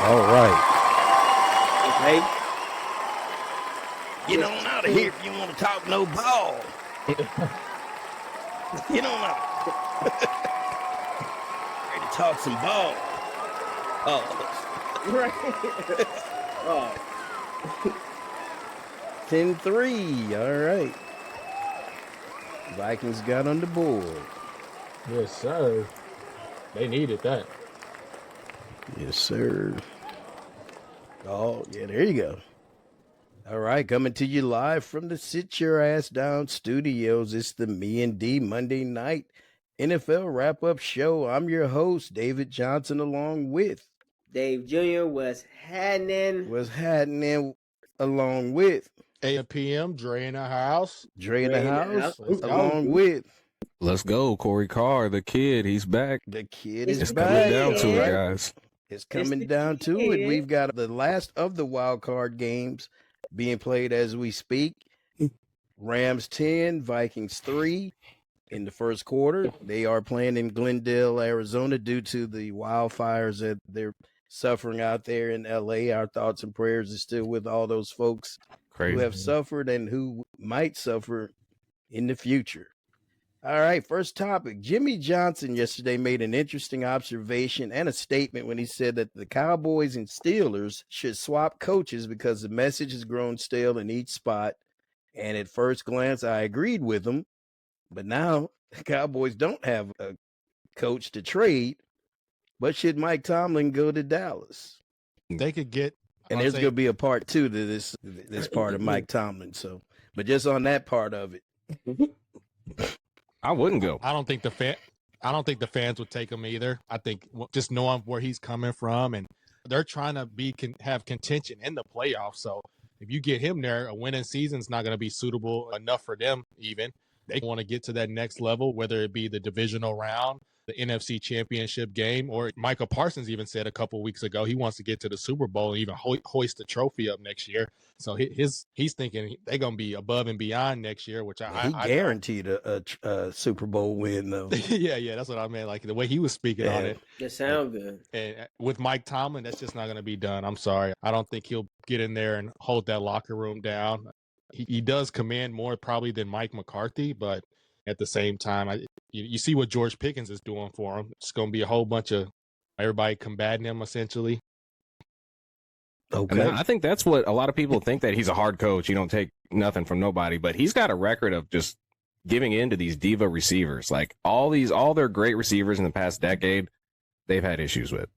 All right. Okay. Get on out of here if you want to talk no ball. Get on out. Ready to talk some ball. Oh. Right. Oh. 10-3. All right. Vikings got on the board. Yes, sir. They needed that. Yes, sir. Oh, yeah, there you go. All right, coming to you live from the Sit Your Ass Down studios. It's the Me and D Monday night NFL wrap-up show. I'm your host, David Johnson, along with Dave Jr. was happening. along with 8 p.m. Dre in the house. Dre in the house, Let's go. along with Let's go, Corey Carr, the kid. He's back. the kid It's is It's the coming back. down to kid. it, guys. It's coming the down to it. kid. We've got the last of the wild card games being played as we speak. Rams 10, Vikings 3 in the first quarter. They are playing in Glendale, Arizona due to the wildfires that they're suffering out there in LA. Our thoughts and prayers are still with all those folks who Crazy. have suffered and who might suffer in the future. All right, first topic. Jimmy Johnson yesterday made an interesting observation and a statement when he said that the Cowboys and Steelers should swap coaches because the message has grown stale in each spot. And at first glance, I agreed with him. But now the Cowboys don't have a coach to trade. But should Mike Tomlin go to Dallas? They could get. And there's going to be a part two to this part of Mike Tomlin. So, but just on that part of it. I wouldn't go. I don't think the fans would take him either. I think just knowing where he's coming from, and they're trying to have contention in the playoffs. So if you get him there, a winning season's not going to be suitable enough for them. Even they want to get to that next level, whether it be the divisional round, the NFC Championship game, or Michael Parsons even said a couple weeks ago he wants to get to the Super Bowl and even hoist the trophy up next year. So he's thinking they're going to be above and beyond next year, which he guaranteed a Super Bowl win, though. yeah, that's what I meant. Like the way he was speaking on it. That sound good. And with Mike Tomlin, that's just not going to be done. I'm sorry. I don't think he'll get in there and hold that locker room down. He does command more probably than Mike McCarthy, but at the same time, you see what George Pickens is doing for him. It's going to be a whole bunch of everybody combating him, essentially. Okay. And I think that's what a lot of people think, that he's a hard coach. You don't take nothing from nobody, but he's got a record of just giving in to these diva receivers. Like all their great receivers in the past decade, they've had issues with.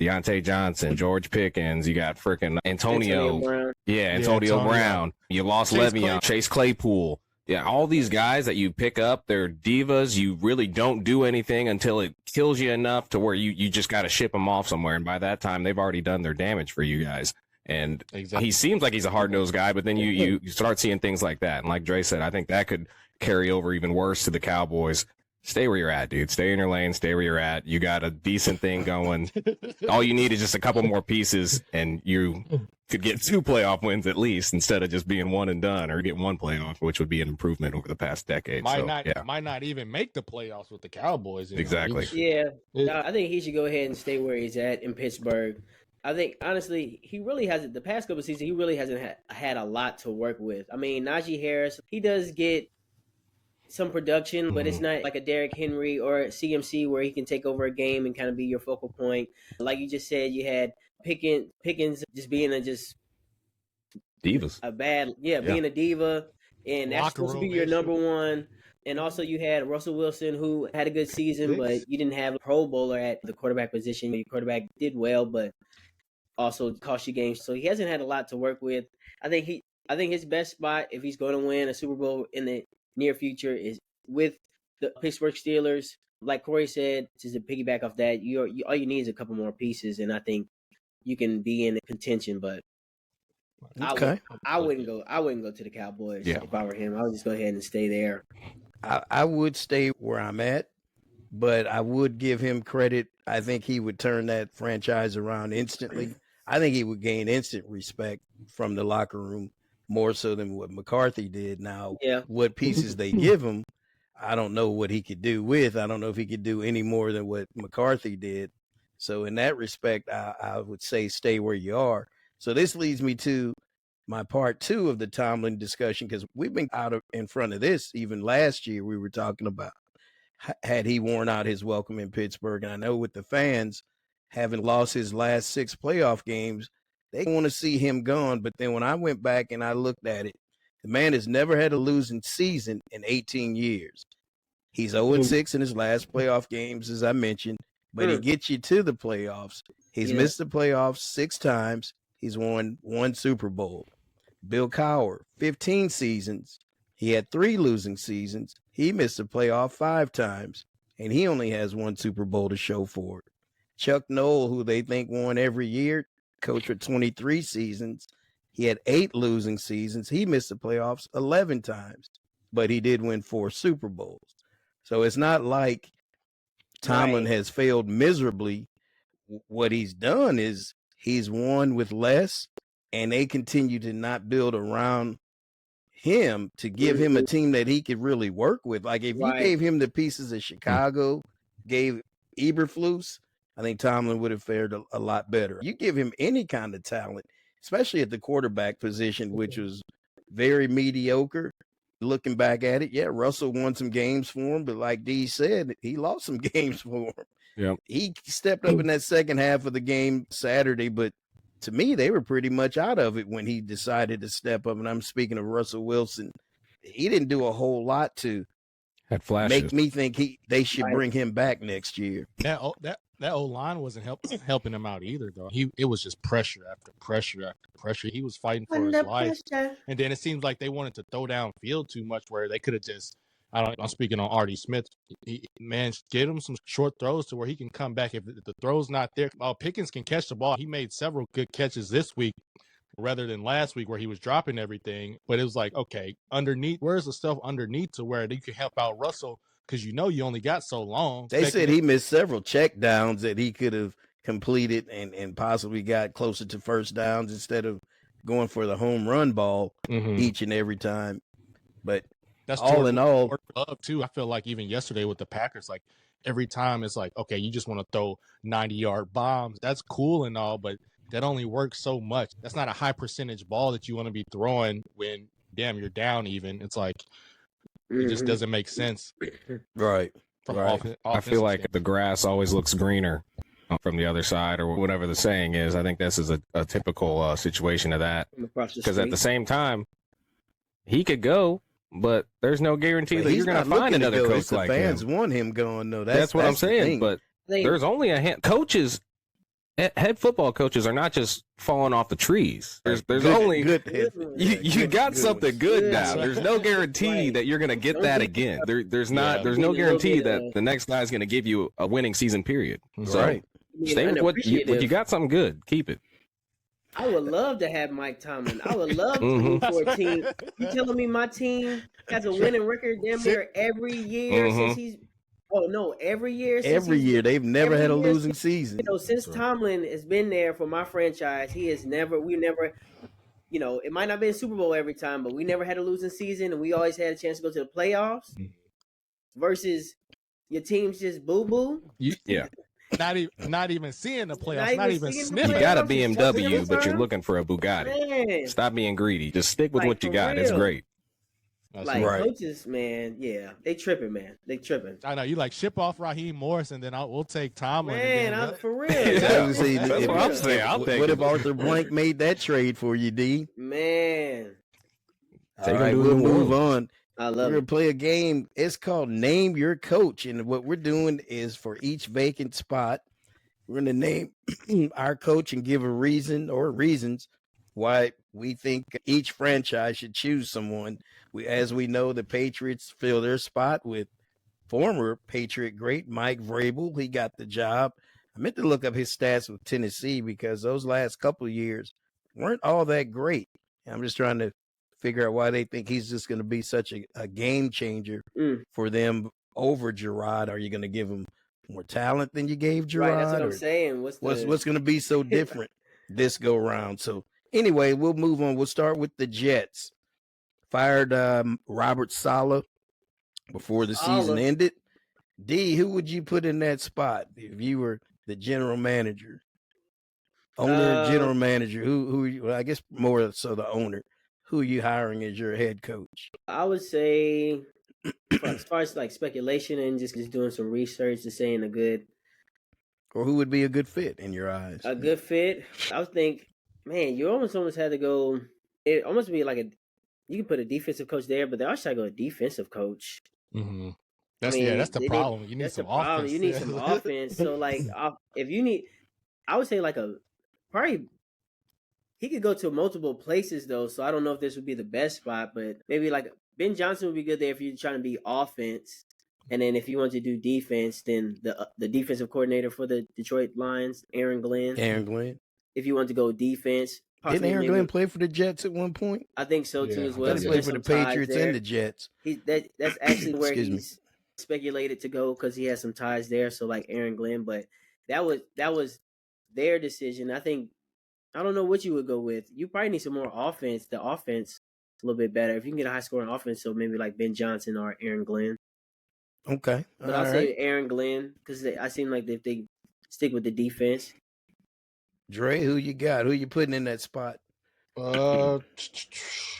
Deontay Johnson, George Pickens, you got freaking Antonio Brown. Yeah, Antonio Brown. You lost Le'Veon, Chase Claypool. Yeah, all these guys that you pick up, they're divas. You really don't do anything until it kills you enough to where you just got to ship them off somewhere. And by that time, they've already done their damage for you guys. And he seems like he's a hard-nosed guy, but then you start seeing things like that. And like Dre said, I think that could carry over even worse to the Cowboys. Stay where you're at, dude. Stay in your lane. Stay where you're at. You got a decent thing going. All you need is just a couple more pieces, and you could get 2 playoff wins at least, instead of just being one and done, or get 1 playoff, which would be an improvement over the past decade. Might not even make the playoffs with the Cowboys. Exactly. Yeah, I think he should go ahead and stay where he's at in Pittsburgh. I think, honestly, he really hasn't, the past couple of seasons, he really hasn't had a lot to work with. I mean, Najee Harris, he does get some production, but it's not like a Derrick Henry or a CMC where he can take over a game and kind of be your focal point. Like you just said, you had Pickens just being Divas. Being a diva, and that's Locker supposed to be room your issue. number one. And also you had Russell Wilson, who had a good season, but you didn't have a Pro Bowler at the quarterback position. Your quarterback did well, but also cost you games. So he hasn't had a lot to work with. I think his best spot, if he's going to win a Super Bowl in the near future, is with the Pittsburgh Steelers. Like Corey said, just to piggyback off that, all you need is a couple more pieces, and I think you can be in contention. But Okay. I wouldn't go to the Cowboys if I were him. I would just go ahead and stay there. I would stay where I'm at, but I would give him credit. I think he would turn that franchise around instantly. I think he would gain instant respect from the locker room, more so than what McCarthy did. Now, what pieces they give him, I don't know what he could do with. I don't know if he could do any more than what McCarthy did. So in that respect, I would say stay where you are. So this leads me to my part two of the Tomlin discussion, because we've been in front of this even last year. We were talking about had he worn out his welcome in Pittsburgh, and I know with the fans having lost his last 6 playoff games, they want to see him gone. But then when I went back and I looked at it, the man has never had a losing season in 18 years. He's 0-6 in his last playoff games, as I mentioned, but he gets you to the playoffs. He's missed the playoffs 6 times. He's won 1 Super Bowl. Bill Cowher, 15 seasons. He had 3 losing seasons. He missed the playoff 5 times, and he only has 1 Super Bowl to show for it. Chuck Noll, who they think won every year, coached for 23 seasons. He had 8 losing seasons. He missed the playoffs 11 times, but he did win 4 Super Bowls. So it's not like Tomlin has failed miserably. What he's done is he's won with less, and they continue to not build around him to give him a team that he could really work with. Like if you gave him the pieces of Chicago, gave Eberflus, I think Tomlin would have fared a lot better. You give him any kind of talent, especially at the quarterback position, which was very mediocre. Looking back at it, yeah, Russell won some games for him, but like D said, he lost some games for him. Yeah, he stepped up in that second half of the game Saturday, but to me, they were pretty much out of it when he decided to step up. And I'm speaking of Russell Wilson. He didn't do a whole lot to make me think they should bring him back next year. That O-line wasn't helping him out either, though. It was just pressure after pressure after pressure. He was fighting for his life. And then it seems like they wanted to throw downfield too much, where they could have just, I'm speaking on Artie Smith. Get him some short throws to where he can come back. If the throw's not there, Pickens can catch the ball. He made several good catches this week rather than last week where he was dropping everything. But it was like, okay, underneath, where's the stuff underneath to where you can help out Russell? Because you only got so long. They said he missed several check downs that he could have completed and possibly got closer to first downs instead of going for the home run ball each and every time. But that's all in all, too. I feel like even yesterday with the Packers, like every time it's like, okay, you just want to throw 90-yard bombs. That's cool and all, but that only works so much. That's not a high percentage ball that you want to be throwing when, you're down even. It's like, it just doesn't make sense. Right. I feel like the grass always looks greener from the other side, or whatever the saying is. I think this is a typical situation of that. Because at the same time, he could go, but there's no guarantee that you're going to find another coach like him. The fans want him going, though. That's what I'm saying. But there's only coaches. Head football coaches are not just falling off the trees. There's only you got something good now. There's no guarantee that you're going to get that again. There's no guarantee that the next guy's going to give you a winning season period. So stay with what you got. Something good, keep it. I would love to have Mike Tomlin. I would love to root for a team. You telling me my team has a winning record damn near every year since he's. Oh no! Every year, they've never had a losing season. Since Tomlin has been there for my franchise, we never. It might not be a Super Bowl every time, but we never had a losing season, and we always had a chance to go to the playoffs. Versus your team's just boo boo. Yeah. Not even seeing the playoffs. Not even sniffing. You got a BMW, but you're looking for a Bugatti. Man. Stop being greedy. Just stick with what you got. Real. It's great. Coaches, man, they tripping, man. They tripping. I know you ship off Raheem Morris, and then we'll take Tomlin. Man, for real. That's what I'm saying. What if Arthur Blank made that trade for you, D? Man. All right, we'll move on. I love We're going to play a game. It's called Name Your Coach. And what we're doing is for each vacant spot, we're going to name our coach and give a reason or reasons why we think each franchise should choose someone. As we know, the Patriots fill their spot with former Patriot great Mike Vrabel. He got the job. I meant to look up his stats with Tennessee because those last couple of years weren't all that great. I'm just trying to figure out why they think he's just going to be such a game changer for them over Gerard. Are you going to give him more talent than you gave Gerard? Right, that's what I'm saying. What's going to be so different this go round? So anyway, we'll move on. We'll start with the Jets. Fired Robert Saleh before the season ended. D, who would you put in that spot if you were the general manager, owner, general manager. Well, I guess more so the owner. Who are you hiring as your head coach? I would say, as far as like speculation and just doing some research, to saying a good or who would be a good fit in your eyes? A good fit. I would think, man, you almost had to go. It almost be like you can put a defensive coach there, but they also got to go a defensive coach. Mm-hmm. That's the problem. You need some offense. You need some offense. So like, if you need, I would say like probably. He could go to multiple places though, so I don't know if this would be the best spot, but maybe like Ben Johnson would be good there if you're trying to be offense. And then if you want to do defense, then the defensive coordinator for the Detroit Lions, Aaron Glenn. If you want to go defense, didn't Aaron Glenn play for the Jets at one point? I think so too as well. He played for the Patriots and the Jets. That's actually where he's speculated to go because he has some ties there. So like Aaron Glenn, but that was their decision. I don't know what you would go with. You probably need some more offense. The offense a little bit better if you can get a high scoring offense. So maybe like Ben Johnson or Aaron Glenn. Okay, but I'll say Aaron Glenn because I seem like if they stick with the defense. Dre, who you got? Who you putting in that spot? For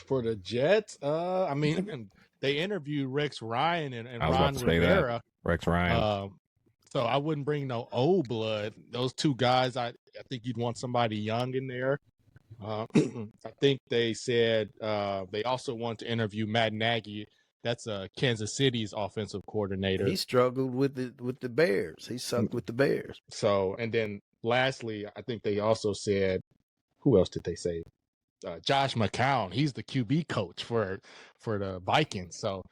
the Jets, I mean, they interviewed Rex Ryan and Ron Rivera. Rex Ryan. So I wouldn't bring no old blood. Those two guys, I think you'd want somebody young in there. I think they said they also want to interview Matt Nagy. That's Kansas City's offensive coordinator. He struggled with the Bears. He sucked with the Bears. So, and then lastly, I think they also said, who else did they say? Josh McCown. He's the QB coach for the Vikings. So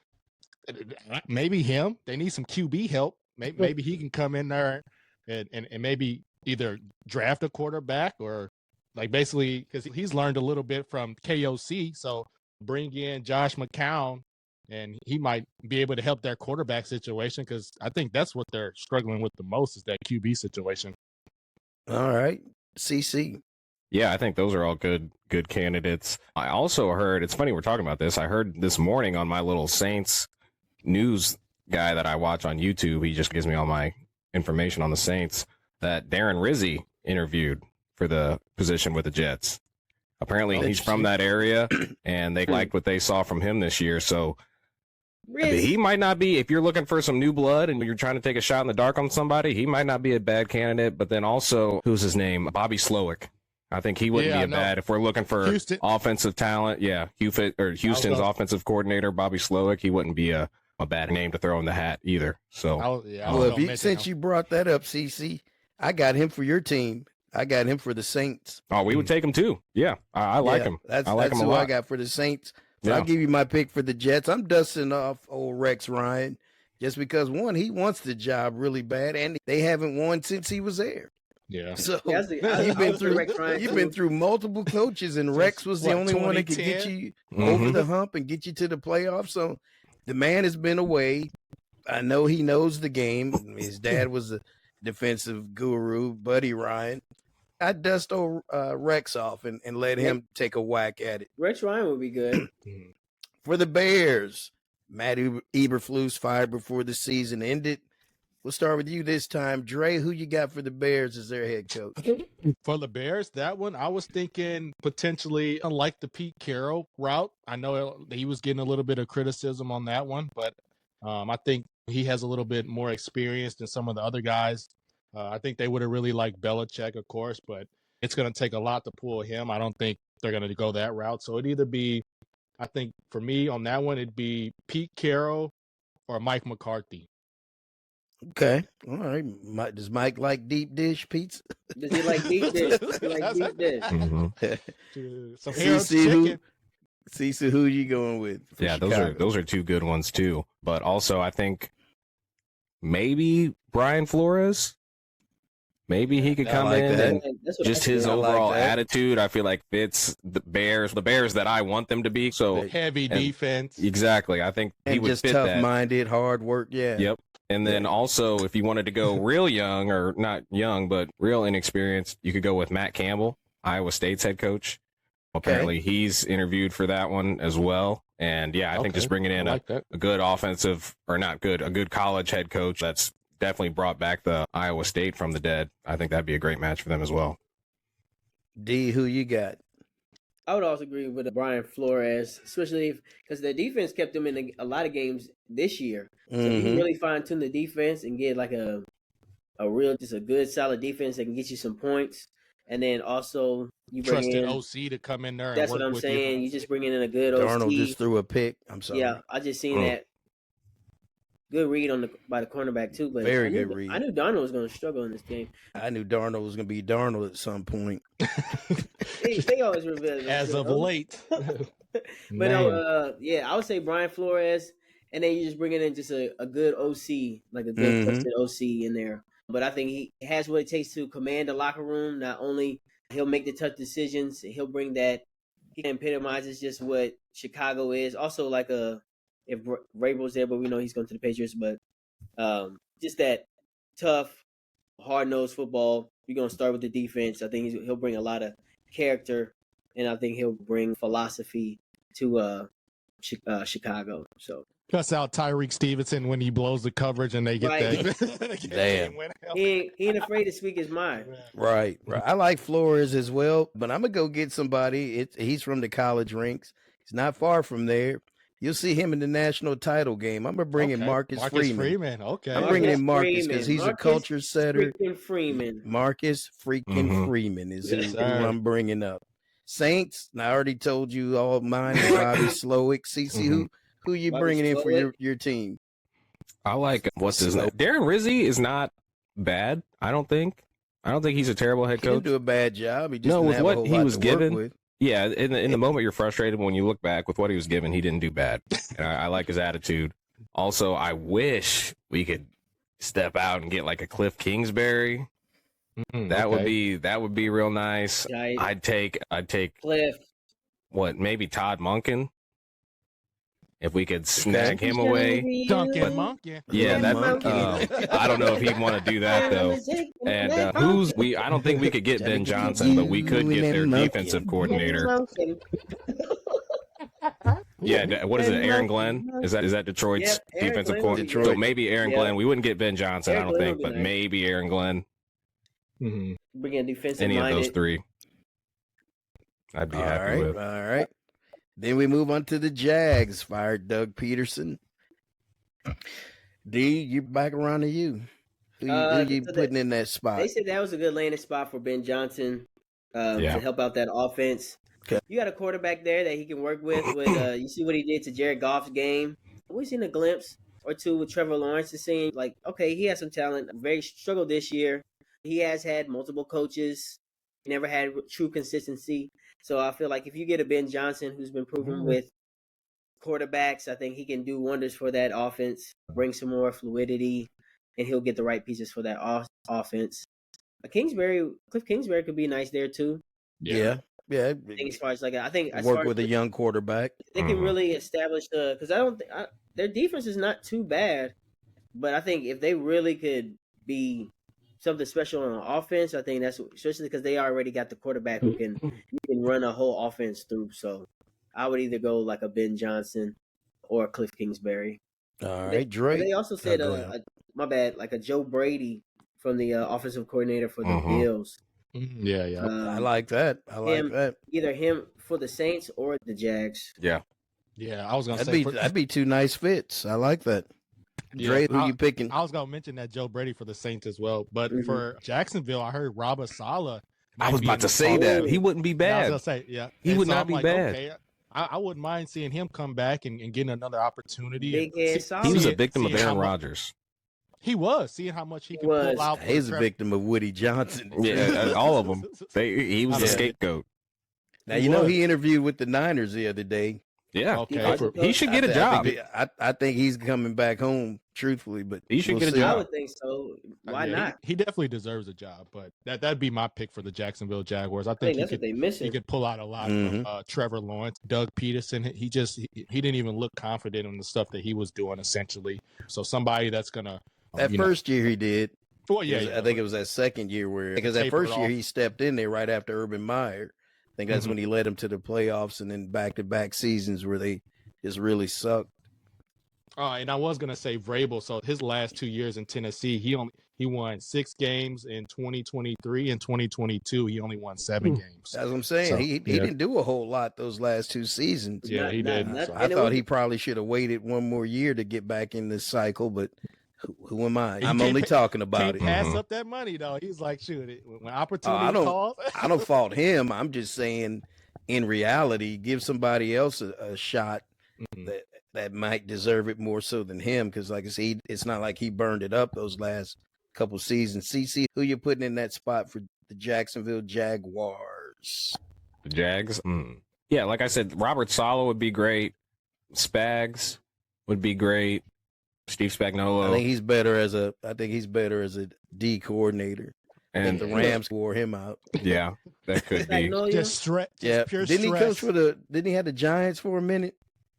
maybe him. They need some QB help. Maybe he can come in there and maybe either draft a quarterback or like basically because he's learned a little bit from KOC. So bring in Josh McCown and he might be able to help their quarterback situation because I think that's what they're struggling with the most is that QB situation. All right. CC. Yeah, I think those are all good candidates. I also heard, it's funny we're talking about this, I heard this morning on my little Saints news guy that I watch on YouTube, he just gives me all my information on the Saints, that Darren Rizzi interviewed for the position with the Jets. Apparently he's from that area, and they liked what they saw from him this year. So he might not be, if you're looking for some new blood and you're trying to take a shot in the dark on somebody, he might not be a bad candidate. But then also, who's his name? Bobby Slowick. I think he wouldn't be a bad if we're looking for offensive talent. Yeah, Houston's offensive coordinator, Bobby Slowick, he wouldn't be a bad name to throw in the hat either. So, since you brought that up, CC, I got him for your team. I got him for the Saints. Oh, we would take him too. Yeah, I like him. That's him who I got for the Saints. So I'll give you my pick for the Jets. I'm dusting off old Rex Ryan just because, one, he wants the job really bad, and they haven't won since he was there. Yeah. So you've been through multiple coaches, and Rex was the only one that could get you over the hump and get you to the playoffs. So the man has been away. I know he knows the game. His dad was a defensive guru, Buddy Ryan. I'd dust old Rex off and let him take a whack at it. Rex Ryan would be good. For the Bears, Matt Eberflus fired before the season ended. We'll start with you this time. Dre, who you got for the Bears as their head coach? For the Bears, that one, I was thinking potentially unlike the Pete Carroll route. I know he was getting a little bit of criticism on that one, but I think he has a little bit more experience than some of the other guys. I think they would have really liked Belichick, of course, but it's going to take a lot to pull him. I don't think they're going to go that route. So it'd either be, I think for me on that one, it'd be Pete Carroll or Mike McCarthy. Okay. All right. Does Mike like deep dish pizza? Does he like deep dish? Does he like deep dish? Some chicken. Cece, who you going with? Yeah, Chicago? those are two good ones too. But also, I think maybe Brian Flores. Maybe he could come in and just his overall attitude, I feel like fits the Bears that I want them to be. So heavy defense. Exactly. I think he would fit that. Tough-minded, hard work. Yeah. Yep. And then also, if you wanted to go real young, or not young, but real inexperienced, you could go with Matt Campbell, Iowa State's head coach. Apparently, he's interviewed for that one as well. And yeah, I think just bringing in a good offensive, or not good, a good college head coach that's definitely brought back the Iowa State from the dead. I think that'd be a great match for them as well. D, who you got? I would also agree with Brian Flores, especially because the defense kept them in a lot of games this year. So if you really fine tune the defense and get like a good solid defense that can get you some points, and then also you bring Trusted in OC to come in there. That's and what work I'm with saying. You just bringing in a good Darnold OC. just threw a pick. I'm sorry. Yeah, I just seen that. Good read by the cornerback too, but Very good read. I knew Darnold was going to struggle in this game. I knew Darnold was going to be Darnold at some point. They always reveal it as of late. But I would say Brian Flores, and then you just bringing in just a good OC, like a good trusted OC in there. But I think he has what it takes to command the locker room. Not only he'll make the tough decisions, he'll bring that. He epitomizes just what Chicago is. Also, like if Vrabel's there, but we know he's going to the Patriots. But just that tough, hard-nosed football. We're going to start with the defense. I think he'll bring a lot of character, and I think he'll bring philosophy to Chicago. So cuss out Tyreek Stevenson when he blows the coverage and they get that. Damn. He ain't afraid to speak his mind. Right. I like Flores as well, but I'm going to go get somebody. He's from the college ranks. He's not far from there. You'll see him in the national title game. I'm going to bring in Marcus Freeman. Okay. I'm bringing in Marcus because he's a culture setter. Freeman. Marcus Freeman is who I'm bringing up. Saints, I already told you all mine. Bobby Slowick. CC, who you bringing in for your team? I like, what's his name? Darren Rizzi is not bad, I don't think. I don't think he's a terrible head coach. He didn't do a bad job. He just no, didn't with have what a whole he lot was to given. work with. Yeah, in the moment you're frustrated, when you look back with what he was given, he didn't do bad. And I like his attitude. Also, I wish we could step out and get like a Cliff Kingsbury. That would be real nice. Yeah, I'd take Cliff. What, maybe Todd Monken? If we could snag him away. Duncan Monken. Yeah, I don't know if he'd want to do that though. And I don't think we could get Ben Johnson, but we could get their defensive coordinator. Yeah, what is it? Aaron Glenn? Is that Detroit's defensive coordinator? So maybe Aaron Glenn. We wouldn't get Ben Johnson, I don't think, but maybe Aaron Glenn. Bring in defensive Any of those three. I'd be happy with. All right. Then we move on to the Jags. Fired Doug Peterson. D, you back around to you. Who you putting in that spot? They said that was a good landing spot for Ben Johnson to help out that offense. Okay. You got a quarterback there that he can work with. You see what he did to Jared Goff's game. We've seen a glimpse or two with Trevor Lawrence. It seemed like, okay, he has some talent. Very struggled this year. He has had multiple coaches. He never had true consistency. So I feel like if you get a Ben Johnson who's been proven with quarterbacks, I think he can do wonders for that offense, bring some more fluidity, and he'll get the right pieces for that offense. Cliff Kingsbury could be nice there too. Yeah. I think as far as work with a young quarterback, they can really establish because their defense is not too bad, but I think if they really could be something special on offense, I think that's especially because they already got the quarterback who can run a whole offense through. So I would either go like a Ben Johnson or Cliff Kingsbury. All right, Dre. They also said, my bad, like a Joe Brady from the offensive coordinator for the Bills. Yeah. I like that. Either him for the Saints or the Jags. Yeah. I was gonna say that'd be two nice fits. I like that. Dre, who you picking? I was gonna mention that Joe Brady for the Saints as well, but for Jacksonville, I heard Robert Saleh. I was about to say that he wouldn't be bad. I was gonna say, he would not be bad. Okay, I wouldn't mind seeing him come back and getting another opportunity. He was a victim of Aaron Rodgers. He was seeing how much he could pull out. He's a victim of Woody Johnson. Yeah, all of them. He was the scapegoat. Now he interviewed with the Niners the other day. Yeah, okay. He should get a job. I think he's coming back home, truthfully, but he should get a job. I would think so. Why not? He definitely deserves a job, but that'd be my pick for the Jacksonville Jaguars. I think that's what they missing. He could pull out a lot from Trevor Lawrence, Doug Peterson. He didn't even look confident in the stuff that he was doing, essentially. So somebody that's gonna first year he did. Well, yeah, I think it was that second year because that first year he stepped in there right after Urban Meyer. I think that's when he led them to the playoffs, and then back-to-back seasons where they just really sucked. And I was gonna say Vrabel. So his last 2 years in Tennessee, he won 6 games in 2023 and 2022. He only won 7 games. That's what I'm saying. So, he didn't do a whole lot those last 2 seasons. Yeah, he did. Not, So. I thought he probably should have waited one more year to get back in this cycle, but who am I? I'm only talking about it. Can't pass up that money though. He's like, shoot, when opportunity I calls. I don't fault him. I'm just saying, in reality, give somebody else a shot that might deserve it more so than him. Because, like I said, it's not like he burned it up those last couple seasons. CC, who you putting in that spot for the Jacksonville Jaguars? The Jags? Yeah, like I said, Robert Saleh would be great. Spags would be great. Steve Spagnuolo. I think he's better as a D coordinator. And the Rams wore him out. Yeah, that could be. Just stretch. Yeah. Pure Didn't he stress. coach didn't he have the Giants for a minute?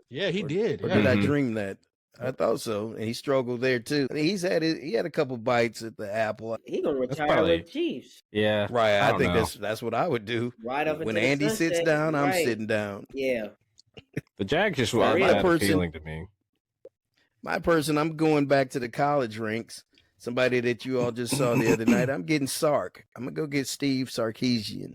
Yeah, he did. Or Yeah. did I dream that? I thought so. And he struggled there too. I mean, he had a couple bites at the apple. He gonna retire probably- with Chiefs. Yeah. Right. I think know. that's what I would do. Right up When until the Andy sits sunset. down, I'm Right. sitting down. Yeah. The Jags just My were that person- appealing to me. My person, I'm going back to the college ranks. Somebody that you all just saw the other night. I'm getting Sark. I'm gonna go get Steve Sarkisian.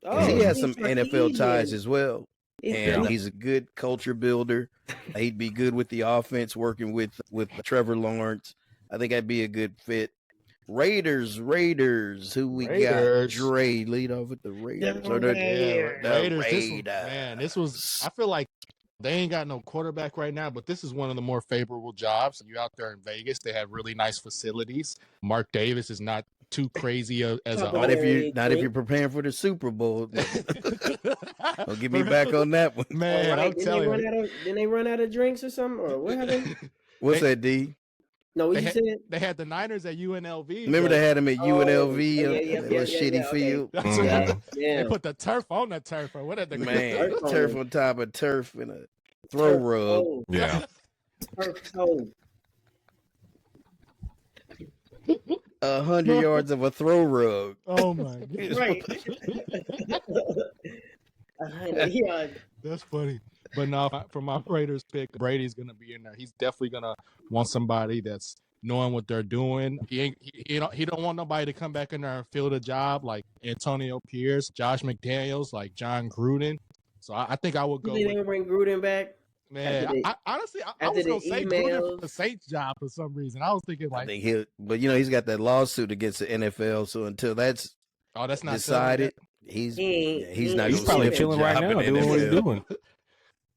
Oh, He has Steve some NFL ties Sarkisian. as well. And he's a good culture builder. He'd be good with the offense, working with Trevor Lawrence. I think I'd be a good fit. Raiders. Who we Raiders. got? Dre lead off with the Raiders. The Or the- Raiders. the Raiders. This was. I feel like they ain't got no quarterback right now, but this is one of the more favorable jobs. You out there in Vegas, they have really nice facilities. Mark Davis is not too crazy as a. Not if you're preparing for the Super Bowl. Don't get me back on that one. Man, I'm telling you. Didn't they run out of drinks or something? Or what happened? What's that, D? No, what They you had- said? They had the Niners at UNLV. Remember but they had him at Oh, UNLV yeah, on yeah, that yeah, little yeah, shitty yeah, okay. field. That's Mhm. right. Yeah. They put the turf on the turf. Or what did they Man, Turf on turf it. on top of turf and a throw rug. Oh, Yeah. turf toe. 100 yards of a throw rug. Oh my god, Right. Yeah. that's funny. But no, for my Raiders pick, Brady's gonna be in there. He's definitely gonna want somebody that's knowing what they're doing. He don't want nobody to come back in there and fill the job like Antonio Pierce, Josh McDaniels, like John Gruden. So I think I would go. You think they With, would bring Gruden back? man, after the- honestly, I after was the gonna say Gruden for emails? the Saints job for some reason. I was thinking I like, think but he's got that lawsuit against the NFL. So until that's oh, that's not decided, He ain't- he's not. He's gonna probably see that chilling right job now in doing what he's NFL. doing.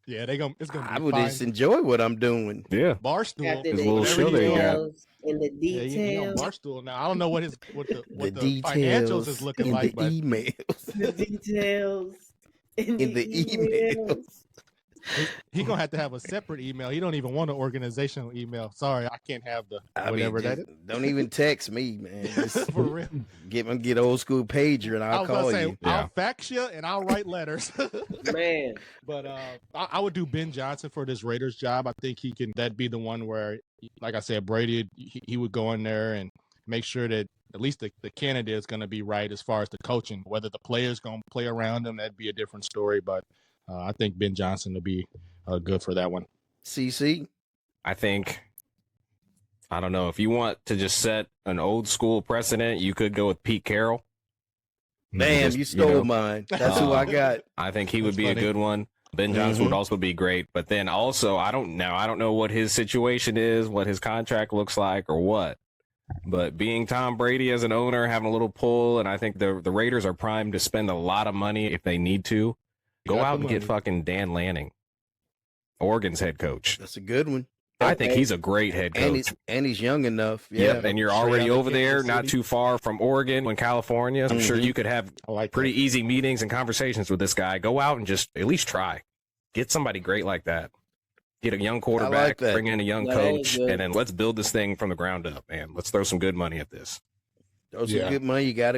Yeah, it's gonna be I would fine. just enjoy what I'm doing. Yeah. Barstool. After His the little show that he got. emails and the Yeah, he on details, Barstool now. I don't know what the The financials details is looking in like, the but emails. the details in In the emails. he gonna have to have a separate email. He don't even want an organizational email. Sorry, I can't have the I whatever mean, that is. don't even text me, man. Just For real. get old school pager and I I'll was gonna call say you. Yeah. I'll fax you and I'll write letters. Man, But I would do Ben Johnson for this Raiders job. I think he can. That'd be the one where, like I said, Brady he would go in there and make sure that at least the candidate is going to be right as far as the coaching. Whether the players going to play around him, that'd be a different story. But I think Ben Johnson will be good for that one. CC. I think, I don't know, if you want to just set an old school precedent, you could go with Pete Carroll. Damn, Just, you stole know, mine. That's who I got. I think he would That's be funny. a good one. Ben Johnson Mhm. would also be great. But then also, I don't know what his situation is, what his contract looks like, or what. But being Tom Brady as an owner, having a little pull, and I think the Raiders are primed to spend a lot of money if they need to. Go Got out the and get money. fucking Dan Lanning, Oregon's head coach. That's a good one. I think Okay. he's a great head coach. And he's young enough. Yeah. Yep, and you're Straight already out of over there, Kansas not City. too far from Oregon in California. I'm sure Mhm. you could have I like pretty that. easy meetings and conversations with this guy. Go out and just at least try. Get somebody great like that. Get a young quarterback, that. bring in a young That is coach, good. and then let's build this thing from the ground up, man. Let's throw some good money at this. Those Yeah. are good money. You got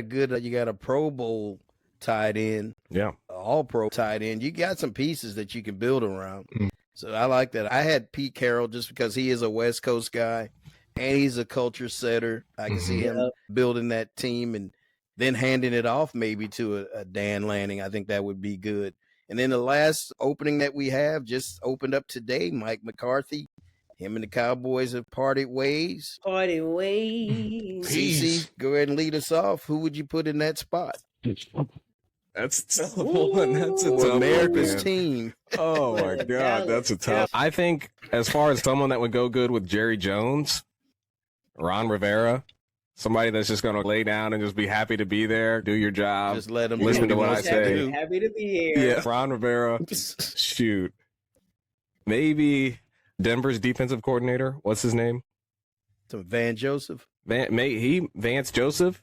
a Pro Bowl tied in, Yeah. all pro tied in. You got some pieces that you can build around. Mm. So I like that. I had Pete Carroll just because he is a West Coast guy and he's a culture setter. I can see him Yep. building that team and then handing it off maybe to a Dan Lanning. I think that would be good. And then the last opening that we have just opened up today, Mike McCarthy. Him and the Cowboys have parted ways. Party ways. CC, go ahead and lead us off. Who would you put in that spot? That's a tough one. That's a tough America's one, team. Oh my God, that's a tough. I think as far as someone that would go good with Jerry Jones, Ron Rivera, somebody that's just going to lay down and just be happy to be there, do your job, Just let him listen to what I say. Happy to be here. Yeah, Ron Rivera. Shoot, maybe Denver's defensive coordinator. What's his name? Van Joseph. Vance Joseph.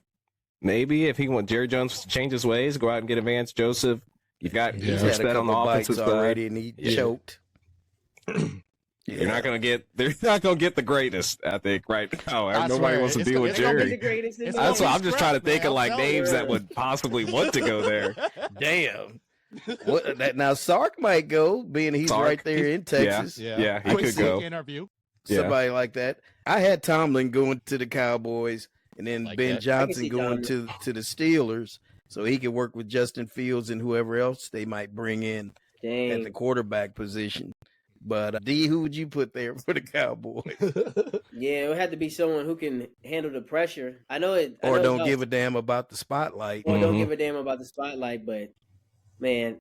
Maybe if he want Jerry Jones to change his ways, go out and get a Vance Joseph. You've got He's had a on the couple bites offensive already, side. and he choked. They're not gonna get the greatest, I think, right now. I Nobody swear, wants to it's deal gonna- with it's gonna be Jerry. The greatest in the That's why world. I'm just trying to think of like man. I'm names telling that would possibly want to go there. Damn. Now Sark might go, being he's Sark, right there in Texas. Yeah, he Quick could go. interview. Yeah. Somebody like that. I had Tomlin going to the Cowboys, and then Like Ben that. Johnson see going to the Steelers, so he could work with Justin Fields and whoever else they might bring in at the Dang. quarterback position. But D, who would you put there for the Cowboys? Yeah, it would have to be someone who can handle the pressure. I know it. Or don't give a damn about the spotlight. Or don't Mhm. give a damn about the spotlight. But man,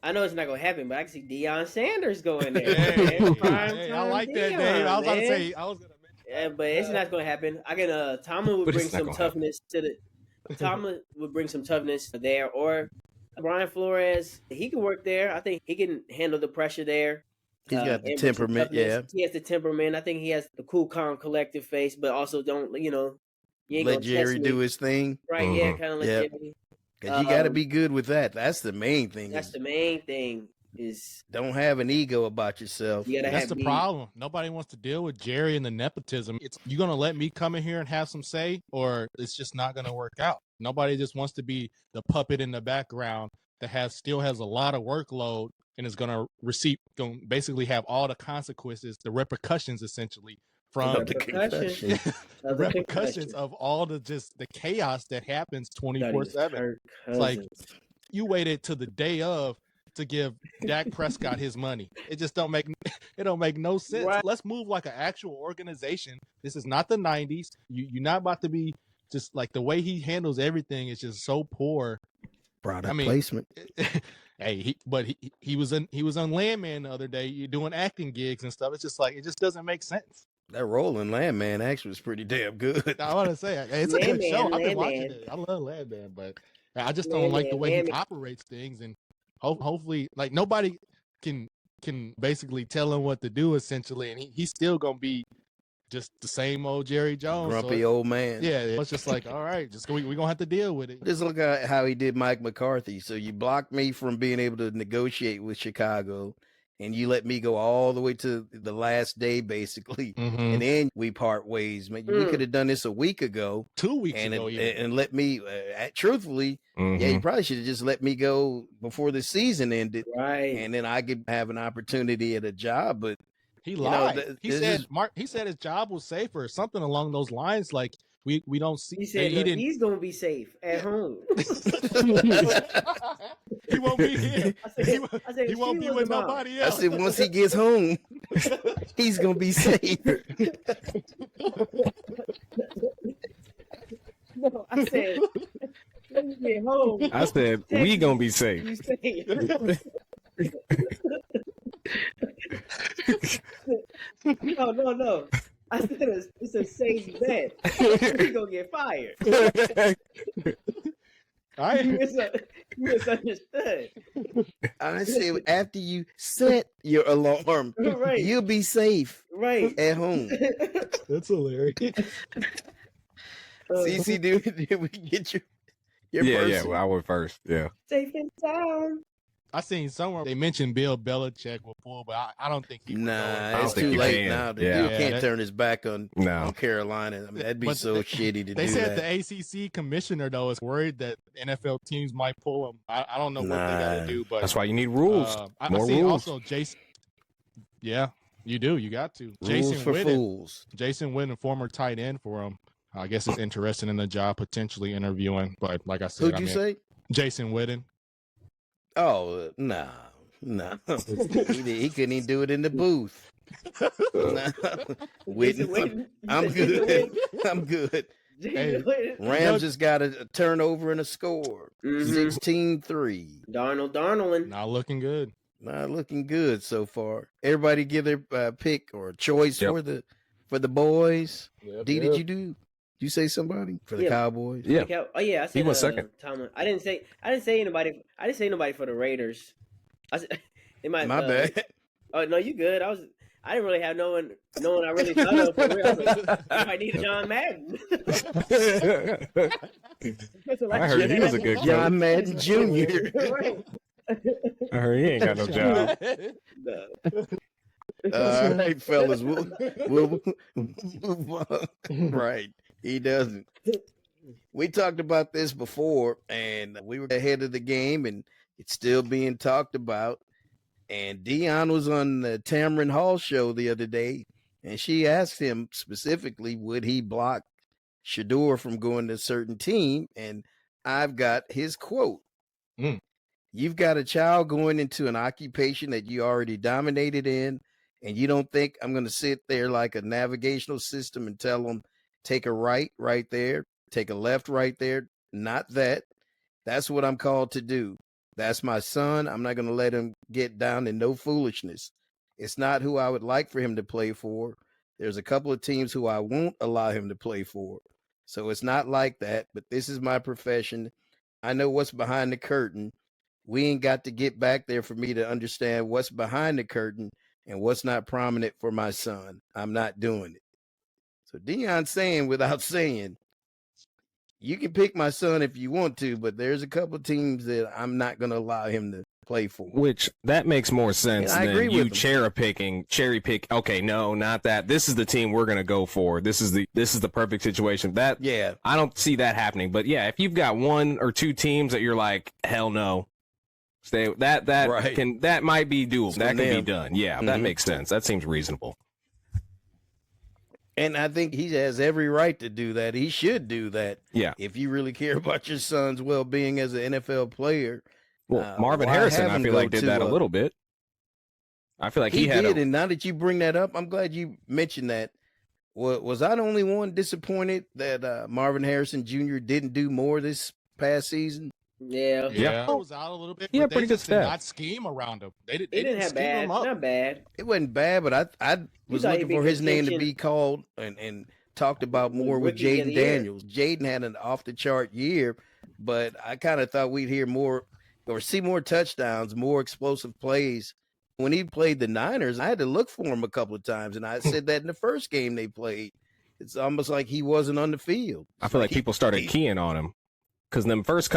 I know it's not gonna happen. But I can see Deion Sanders going there. Hey, man. Prime hey, I time like that, Deion, Dave. I was about to man. say. I was gonna mention. Yeah, but it's not gonna happen. I can. Tomlin would But bring it's not some gonna happen. toughness to the. Tomlin would bring some toughness there, or Brian Flores. He can work there. I think he can handle the pressure there. He's got the and bring some temperament, toughness. yeah. He has the temperament. I think he has the cool, calm, collective face, but also don't you ain't Let gonna Jerry test do me. his thing. Right? Yeah, Mhm. kind of like Yeah. Jerry. Because you got to be good with that. That's the main thing. That's is the main thing. Is don't have an ego about yourself. you gotta That's have the me. problem. Nobody wants to deal with Jerry and the nepotism. It's you gonna let me come in here and have some say, or it's just not gonna work out. Nobody just wants to be the puppet in the background that still has a lot of workload and is gonna basically have all the consequences, the repercussions essentially from The concussion. the repercussions of all the chaos that happens 24/7. It's like you waited to the day of to give Dak Prescott his money. It just don't make no sense. Right. Let's move like an actual organization. This is not the 90s. You're not about to be just like the way he handles everything is just so poor. Product I mean, placement. Hey, he was on Landman the other day. You're doing acting gigs and stuff. It's just like it just doesn't make sense. That Rolling Landman actually was pretty damn good. I want to say it's a good Landman, show. I've been Landman. watching it. I love Landman, but I just don't like the way he operates things. And hopefully, like nobody can basically tell him what to do essentially, and he's still gonna be just the same old Jerry Jones, Grumpy old man. Yeah, it's just like all right, we're gonna have to deal with it. Just look at how he did Mike McCarthy. So you blocked me from being able to negotiate with Chicago, and you let me go all the way to the last day, basically. Mhm. And then we part ways. Man, we could have done this a week ago. 2 weeks and ago, and let me, truthfully, yeah, you probably should have just let me go before the season ended. Right. And then I could have an opportunity at a job. But He know, lied. He this said is- he said his job was safe or something along those lines. Like we don't see. He said he didn't. he's gonna be safe at home. He won't be here. I said He won't be she with was a mom. nobody I else. said, once he gets home, he's going to be safe. No, I said when you get home. I said we gonna be safe. You say no. I said it's a safe bet. You gonna get fired. You misunderstood. I said, after you set your alarm, Right. you'll be safe Right. at home. That's hilarious. CC, did we get your Yeah, person? well, I went first. Yeah. Safe in town. I seen somewhere they mentioned Bill Belichick will pull, but I don't think he would go. Nah, don't it's think too you late can. now. The Yeah. dude Yeah, can't that- turn his back on No. Carolina. I mean, that'd be But so they- shitty to They do said that. the ACC commissioner though is worried that NFL teams might pull him. I don't know what they got Nah. to do, but That's why you need rules. I More see rules. also Jason. Yeah, you do. You got to. Rules Jason for Witten. fools. Jason Witten, former tight end for him. I guess is interested in the job, potentially interviewing. But like I said, Who'd you say? Jason Witten. Oh, nah. He couldn't even do it in the booth. Witten, I'm good. I'm good. Hey, Rams just got a turnover and a score. 16-3. Darnold. not looking good. Not looking good so far. Everybody give their pick or choice for the boys. D, did you do? Did you say somebody for the Cowboys? Yeah. Oh yeah, I said He was second. Tomlin. I didn't say anybody. I didn't say anybody for the Raiders. I said My bad. Oh no, you good. I didn't really have no one I really thought of for real. I need John Madden. I heard he was a good coach. John Madden Jr. I heard he ain't got no job. All right, fellas, we'll move on. Right, he doesn't. We talked about this before, and we were ahead of the game, and it's still being talked about. And Dion was on the Tamron Hall show the other day, and she asked him specifically, would he block Shador from going to a certain team? And I've got his quote. You've got a child going into an occupation that you already dominated in, and you don't think I'm going to sit there like a navigational system and tell them, take a right there, take a left right there. Not that. That's what I'm called to do. That's my son. I'm not going to let him get down in no foolishness. It's not who I would like for him to play for. There's a couple of teams who I won't allow him to play for. So it's not like that, but this is my profession. I know what's behind the curtain. We ain't got to get back there for me to understand what's behind the curtain and what's not prominent for my son. I'm not doing it. So Dion's saying without saying, you can pick my son if you want to, but there's a couple of teams that I'm not going to allow him to play for. Which that makes more sense than you cherry pick. Okay, no, not that. This is the team we're going to go for. This is the perfect situation. I don't see that happening. But yeah, if you've got one or two teams that you're like, hell no, stay that might be doable. That can be done. Yeah, that makes sense. That seems reasonable. And I think he has every right to do that. He should do that. Yeah. If you really care about your son's well-being as an NFL player. Well, Marvin Harrison, I feel like, did that a little bit. I feel like he did. And now that you bring that up, I'm glad you mentioned that. Was I the only one disappointed that Marvin Harrison Jr. didn't do more this past season? Yeah. It was out a little bit. Yeah, but pretty good did stat. not scheme around him. They didn't have scheme bad. him up. Not bad. It wasn't bad, but I was looking for his name to be called and talked about more with Jaden Daniels. Jaden had an off-the-chart year, but I kind of thought we'd hear more or see more touchdowns, more explosive plays. When he played the Niners, I had to look for him a couple of times, and I said that in the first game they played. It's almost like he wasn't on the field. I feel like people started keying on him. Because the first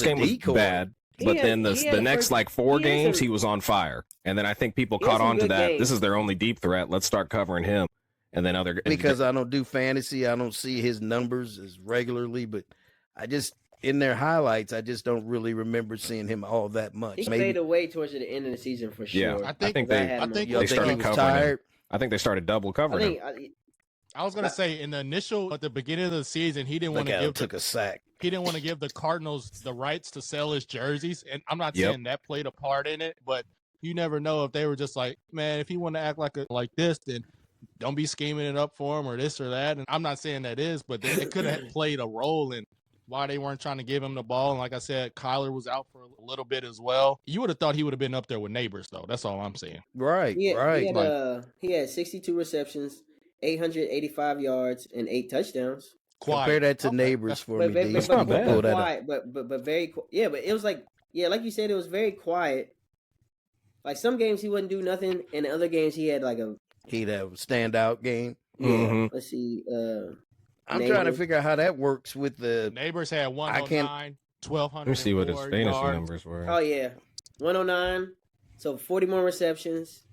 game was bad, but then the next like 4 games, he was on fire. And then I think people caught on to that. This is their only deep threat. Let's start covering him. And then because I don't do fantasy, I don't see his numbers as regularly, but I just in their highlights, I just don't really remember seeing him all that much. He faded away towards the end of the season for sure. Yeah, I think they started covering him. I think they started double covering him. I was gonna say at the beginning of the season, he didn't want to took a sack. He didn't want to give the Cardinals the rights to sell his jerseys, and I'm not saying that played a part in it, but you never know if they were just like, man, if he want to act like this, then don't be scheming it up for him or this or that. And I'm not saying that is, but it could have played a role in why they weren't trying to give him the ball. And like I said, Kyler was out for a little bit as well. You would have thought he would have been up there with Neighbors, though. That's all I'm saying. Right, right. He had 62 receptions, 885 yards, and 8 touchdowns. Compare that to Neighbors for me. That's not bad. Quiet, but very yeah. But it was like like you said, it was very quiet. Like some games he wouldn't do nothing, and other games he'd have a standout game. Yeah. Let's see. I'm trying to figure out how that works with the Neighbors had 109, 1,200. Let me see what his fantasy numbers were. Oh yeah, 109. So 40 more receptions,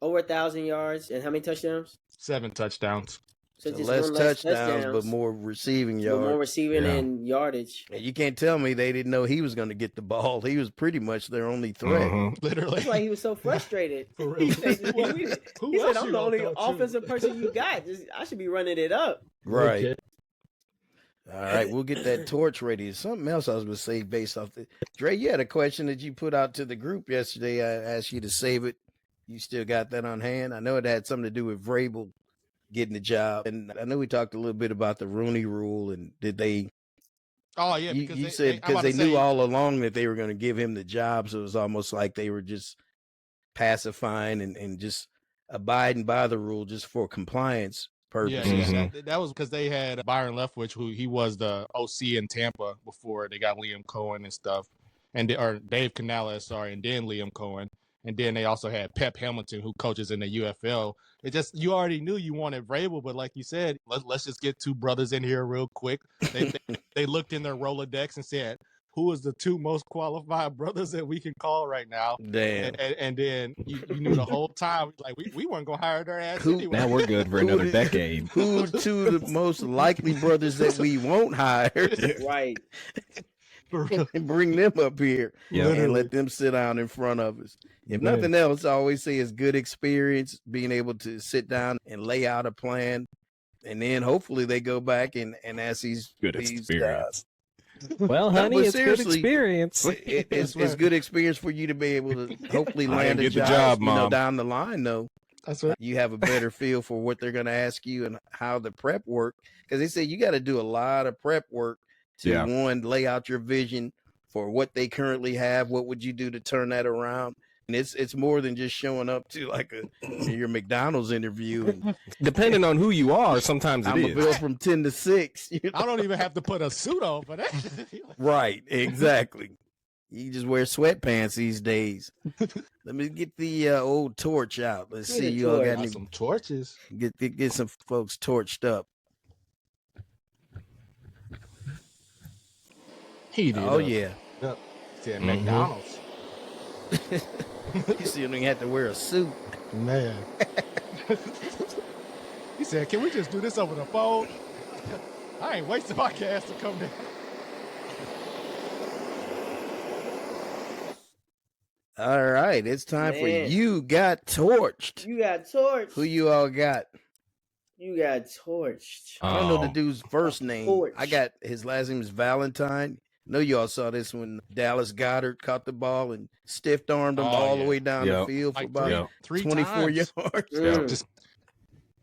over 1,000 yards, and how many touchdowns? 7 touchdowns. So just less touchdowns, but more receiving yards. More receiving and yardage. And you can't tell me they didn't know he was going to get the ball. He was pretty much their only threat. Literally. That's why he was so frustrated. For real. He said, I'm the only offensive person you got. I should be running it up. Right. Okay. All right, we'll get that torch ready. Something else I was going to say based off the... Dre, you had a question that you put out to the group yesterday. I asked you to save it You still got that on hand? I know it had something to do with Vrabel getting the job, and I know we talked a little bit about the Rooney Rule, and did they? Oh yeah, You, because you they said I'm because about to they knew say all along that they were going to give him the job, so it was almost like they were just pacifying and just abiding by the rule just for compliance yeah, purposes. yeah. That was because they had Byron Leftwich, who he was the OC in Tampa before they got Liam Cohen and stuff, or Dave Canales, sorry, and then Liam Cohen, and then they also had Pep Hamilton, who coaches in the UFL. It just you already knew you wanted Vrabel, but like you said, let's just get two brothers in here real quick. They looked in their Rolodex and said, who is the two most qualified brothers that we can call right now? Damn. And then you knew the whole time, like we weren't gonna hire their ass Who- anyway. Now we're good for another decade. Who two of the most likely brothers that we won't hire? Right. For real. And bring them up here Yeah. and let them sit down in front of us. If Man. nothing else, I always say it's good experience being able to sit down and lay out a plan, and then hopefully they go back and ask these Good these experience. Well, No, honey, but it's good seriously, experience. it's good experience for you to be able to hopefully I land a didn't get the job, job, you know, Mom. down the line though. That's right. You have a better feel for what they're going to ask you and how the prep work, because they say you got to do a lot of prep work to Yeah. one, lay out your vision for what they currently have. What would you do to turn that around? And it's more than just showing up to like your McDonald's interview and Depending on who you are, sometimes it I'm is. available from 10 to 6. You know? I don't even have to put a suit on for that. Right, exactly. You just wear sweatpants these days. Let me get the old torch out. Let's Get see a you all got torch. any, Some torches. get some folks torched up. He did. Oh yeah. Yep. Said Mhm. McDonald's. You still don't have to wear a suit. Man. He said, "Can we just do this over the phone? I ain't wasting my gas to come down." All right, it's time for Man. You Got Torched. You got torched. Who you all got? You got torched. I don't know the Oh. dude's first name. Torch. I got his last name is Valentine. I know you all saw this when Dallas Goddard caught the ball and stiff armed him Oh, all the yeah. way down Yep. the field for Like about Yep. three 24 times. yards. Yeah. Just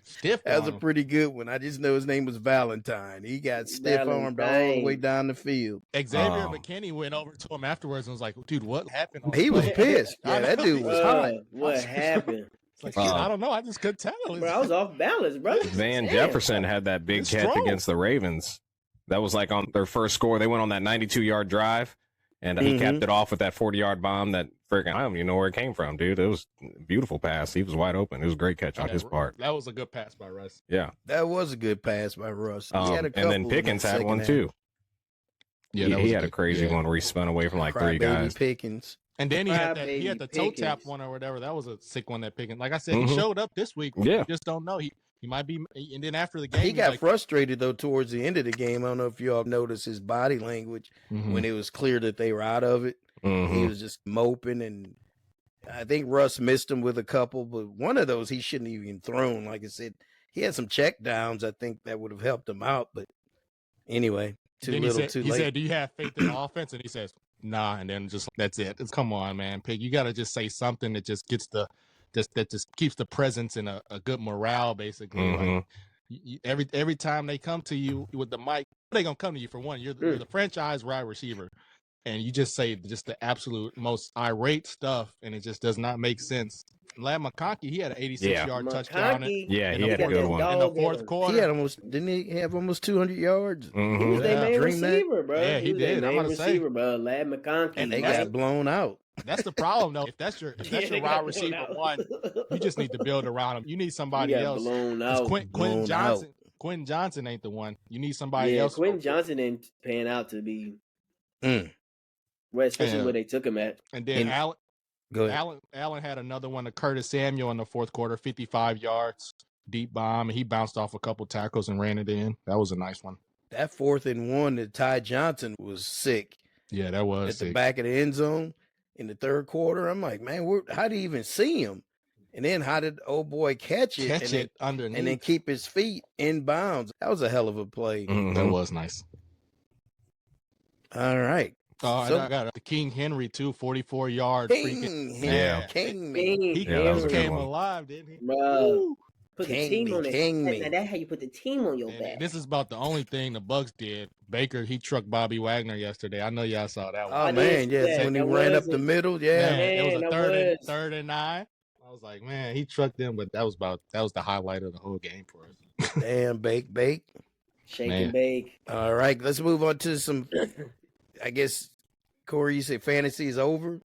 stiff. That was on a him. pretty good one. I just know his name was Valentine. He got stiff armed all the Valentine. way down the field. Xavier Oh. McKinney went over to him afterwards and was like, "Dude, what happened?" on He the was play?" pissed. I Yeah, that know. dude was hot. What happened? It's like, Uh, I don't know. I just couldn't tell. Bro, I was off balance, bro. Van Damn. Jefferson had that big It's catch strong. against the Ravens. That was like on their first score. They went on that 92-yard drive, and he Mhm. capped it off with that 40-yard bomb that freaking, I don't even know where it came from, dude. It was a beautiful pass. He was wide open. It was a great catch on his part. That was a good pass by Russ. Yeah. That was a good pass by Russ. He had a couple And then in Pickens that had one, second half. too. Yeah, he had a crazy one where he spun away from like three Crybaby guys. Pickens. And then he had Crybaby the toe tap Pickens. one or whatever. That was a sick one that Pickens. Like I said, Mhm. he showed up this week. Yeah. You just don't know. He might be. And then after the game, He he's got like, frustrated though towards the end of the game. I don't know if you all noticed his body language Mhm. when it was clear that they were out of it. He Mhm. was just moping, and I think Russ missed him with a couple, but one of those he shouldn't have even thrown. Like I said, he had some check downs. I think that would have helped him out, but anyway, too then little, he too said, late. "Do you have faith in the offense?" And he says, "Nah." And then just that's it. It's come on, man, Pig. You got to just say something that just gets that just keeps the presence and a good morale, basically. Mhm. Like every time they come to you with the mic, they gonna come to you for one. You're the franchise wide receiver, and you just say just the absolute most irate stuff, and it just does not make sense. Lad McConkey, he had an 86-yard touchdown McConkey, Yeah, in he the had a got good that one. dog in the in fourth him. quarter. He had didn't he have almost 200 yards? He was Mhm. their main Dream that. receiver, bro. Yeah, he was did. their I'm main gonna say. receiver, bro. Lad McConkey. And they man. got blown out. That's the problem, though. If that's your They got wide blown receiver out. one, you just need to build around him. You need He somebody got else. blown 'Cause out. Quentin Blown Johnson. Quentin Johnson ain't the one. You need somebody Yeah, else. Quentin Johnson didn't pan out to be, Mm. well, especially Yeah. where they took him at. And then And- Go ahead. Allen had another one to Curtis Samuel in the fourth quarter, 55 yards, deep bomb, and he bounced off a couple tackles and ran it in. That was a nice one. That 4th and 1 that Ty Johnson was sick Yeah, that was at the sick. back of the end zone in the third quarter. I'm like, man, how did he even see him? And then how did old boy catch it? Catch and it underneath. and then keep his feet in bounds. That was a hell of a play. Mhm. That was nice. All right. Oh, and So I got the King Henry too, 44-yard freaking. Yeah. King He Yeah, that was a good came one. alive, didn't he? Bruh. Woo. Put the King team me, on it. king Now me. that's how you put the team on your And back. this is about the only thing the Bucks did. Baker, he trucked Bobby Wagner yesterday. I know y'all saw that one. Oh I did man, see yes, that. when he That ran was up the it. middle, yeah. Man, it was a Man, that third and 9. I was like, man, he trucked them, but that was the highlight of the whole game for us. Damn, bake. Shake Man. and bake. All right, let's move on to some. I guess Corey, you say fantasy is over.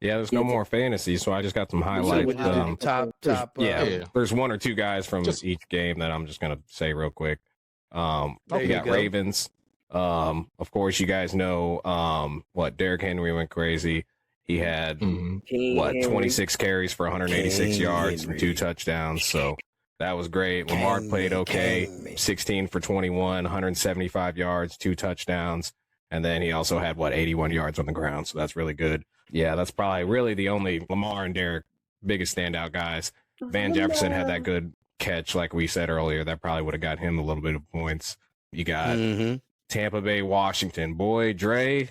Yeah, there's no more fantasy, so I just got some So highlights. we'll just do the top. Yeah, there's one or two guys from Just- each game that I'm just gonna say real quick. There We you got go. Ravens. Of course, you guys know what Derrick Henry went crazy. He had Mhm. King what Henry. 26 carries for 186 King yards Henry. and 2 touchdowns. So that was great. Lamar King played me, okay. king me. 16 for 21, 175 yards, 2 touchdowns. And then he also had 81 yards on the ground. So that's really good. Yeah, that's probably really the only Lamar and Derrick biggest standout guys. Van Jefferson had that good catch, like we said earlier. That probably would have got him a little bit of points. You got Mm-hmm. Tampa Bay, Washington. Boy, Dre,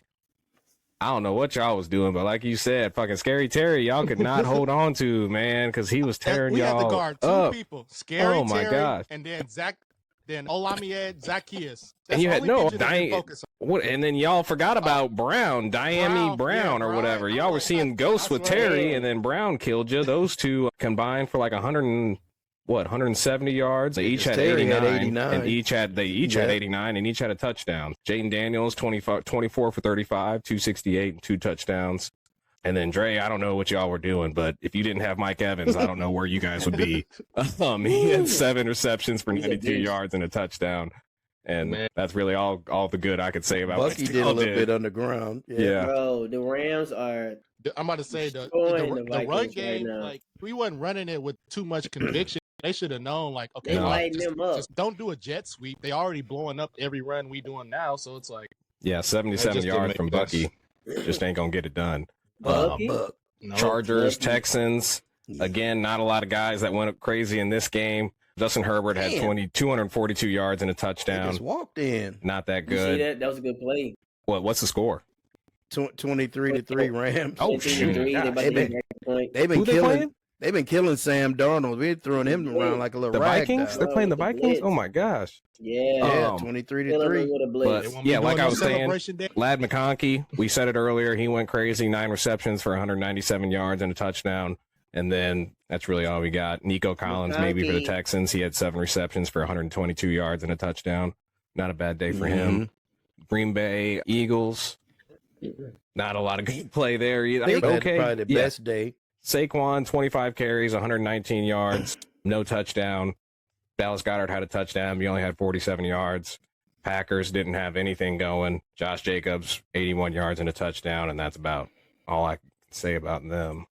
I don't know what y'all was doing, but like you said, fucking Scary Terry, y'all could not hold on to, man, because he was tearing We had y'all to guard two up. people. Scary Oh, my Terry gosh. and then Olamied Zacchaeus. And you the had only no picture that we focus on. what? And then y'all forgot about Brown, Diami Brown, yeah, or whatever. Brown. Y'all were seeing ghosts with That's right. Terry, and then Brown killed you. Those two combined for like 170 yards. They each had Terry 89, had 89. and they each had Yeah. 89, and each had a touchdown. Jaden Daniels 24 for 35, 268, and 2 touchdowns. And then Dre, I don't know what y'all were doing, but if you didn't have Mike Evans, I don't know where you guys would be. He had 7 receptions for He's a 92 beast. yards and a touchdown. And Man. that's really all the good I could say about Bucky what did a y'all little bit underground. Yeah. Bro, the Rams are I'm about to say the Destroying the run Vikings game, right now. like we wasn't running it with too much conviction. They should have known, like, okay, They No. lighting just, them up. just don't do a jet sweep. They already blowing up every run we doing now, so it's like Yeah, That 77 just didn't yards make from sense. Bucky. Just ain't going to get it done. Bucky? Buck. no. Chargers, Bucky. Texans. Again, not a lot of guys that went up crazy in this game. Justin Herbert had Damn. 242 yards and a They touchdown. just walked in. Not that You see good. that? That was a good play. What's the score? 23-3 Rams. Oh, 23 shoot. They about to They've get been- that point. They've been Who they killing. playing? They've been killing Sam Darnold. We're throwing him around like a little The rag Vikings? doll. They're playing the With the Vikings? blitz. Oh, my gosh. Yeah. Yeah, Um, 23-3. Killing them with a but- blitz. They won't be Yeah, doing like I no was saying, celebration day. Lad McConkey, we said it earlier. He went crazy, 9 receptions for 197 yards and a touchdown. And then that's really all we got. Nico Collins, maybe for the McConkey. Texans. He had 7 receptions for 122 yards and a touchdown. Not a bad day for Mm-hmm. him. Green Bay Eagles. Not a lot of good play there either. They had Okay. probably the Yeah. best day. Saquon, 25 carries, 119 yards, no touchdown. Dallas Goedert had a touchdown. He only had 47 yards. Packers didn't have anything going. Josh Jacobs, 81 yards and a touchdown, and that's about all I can say about them.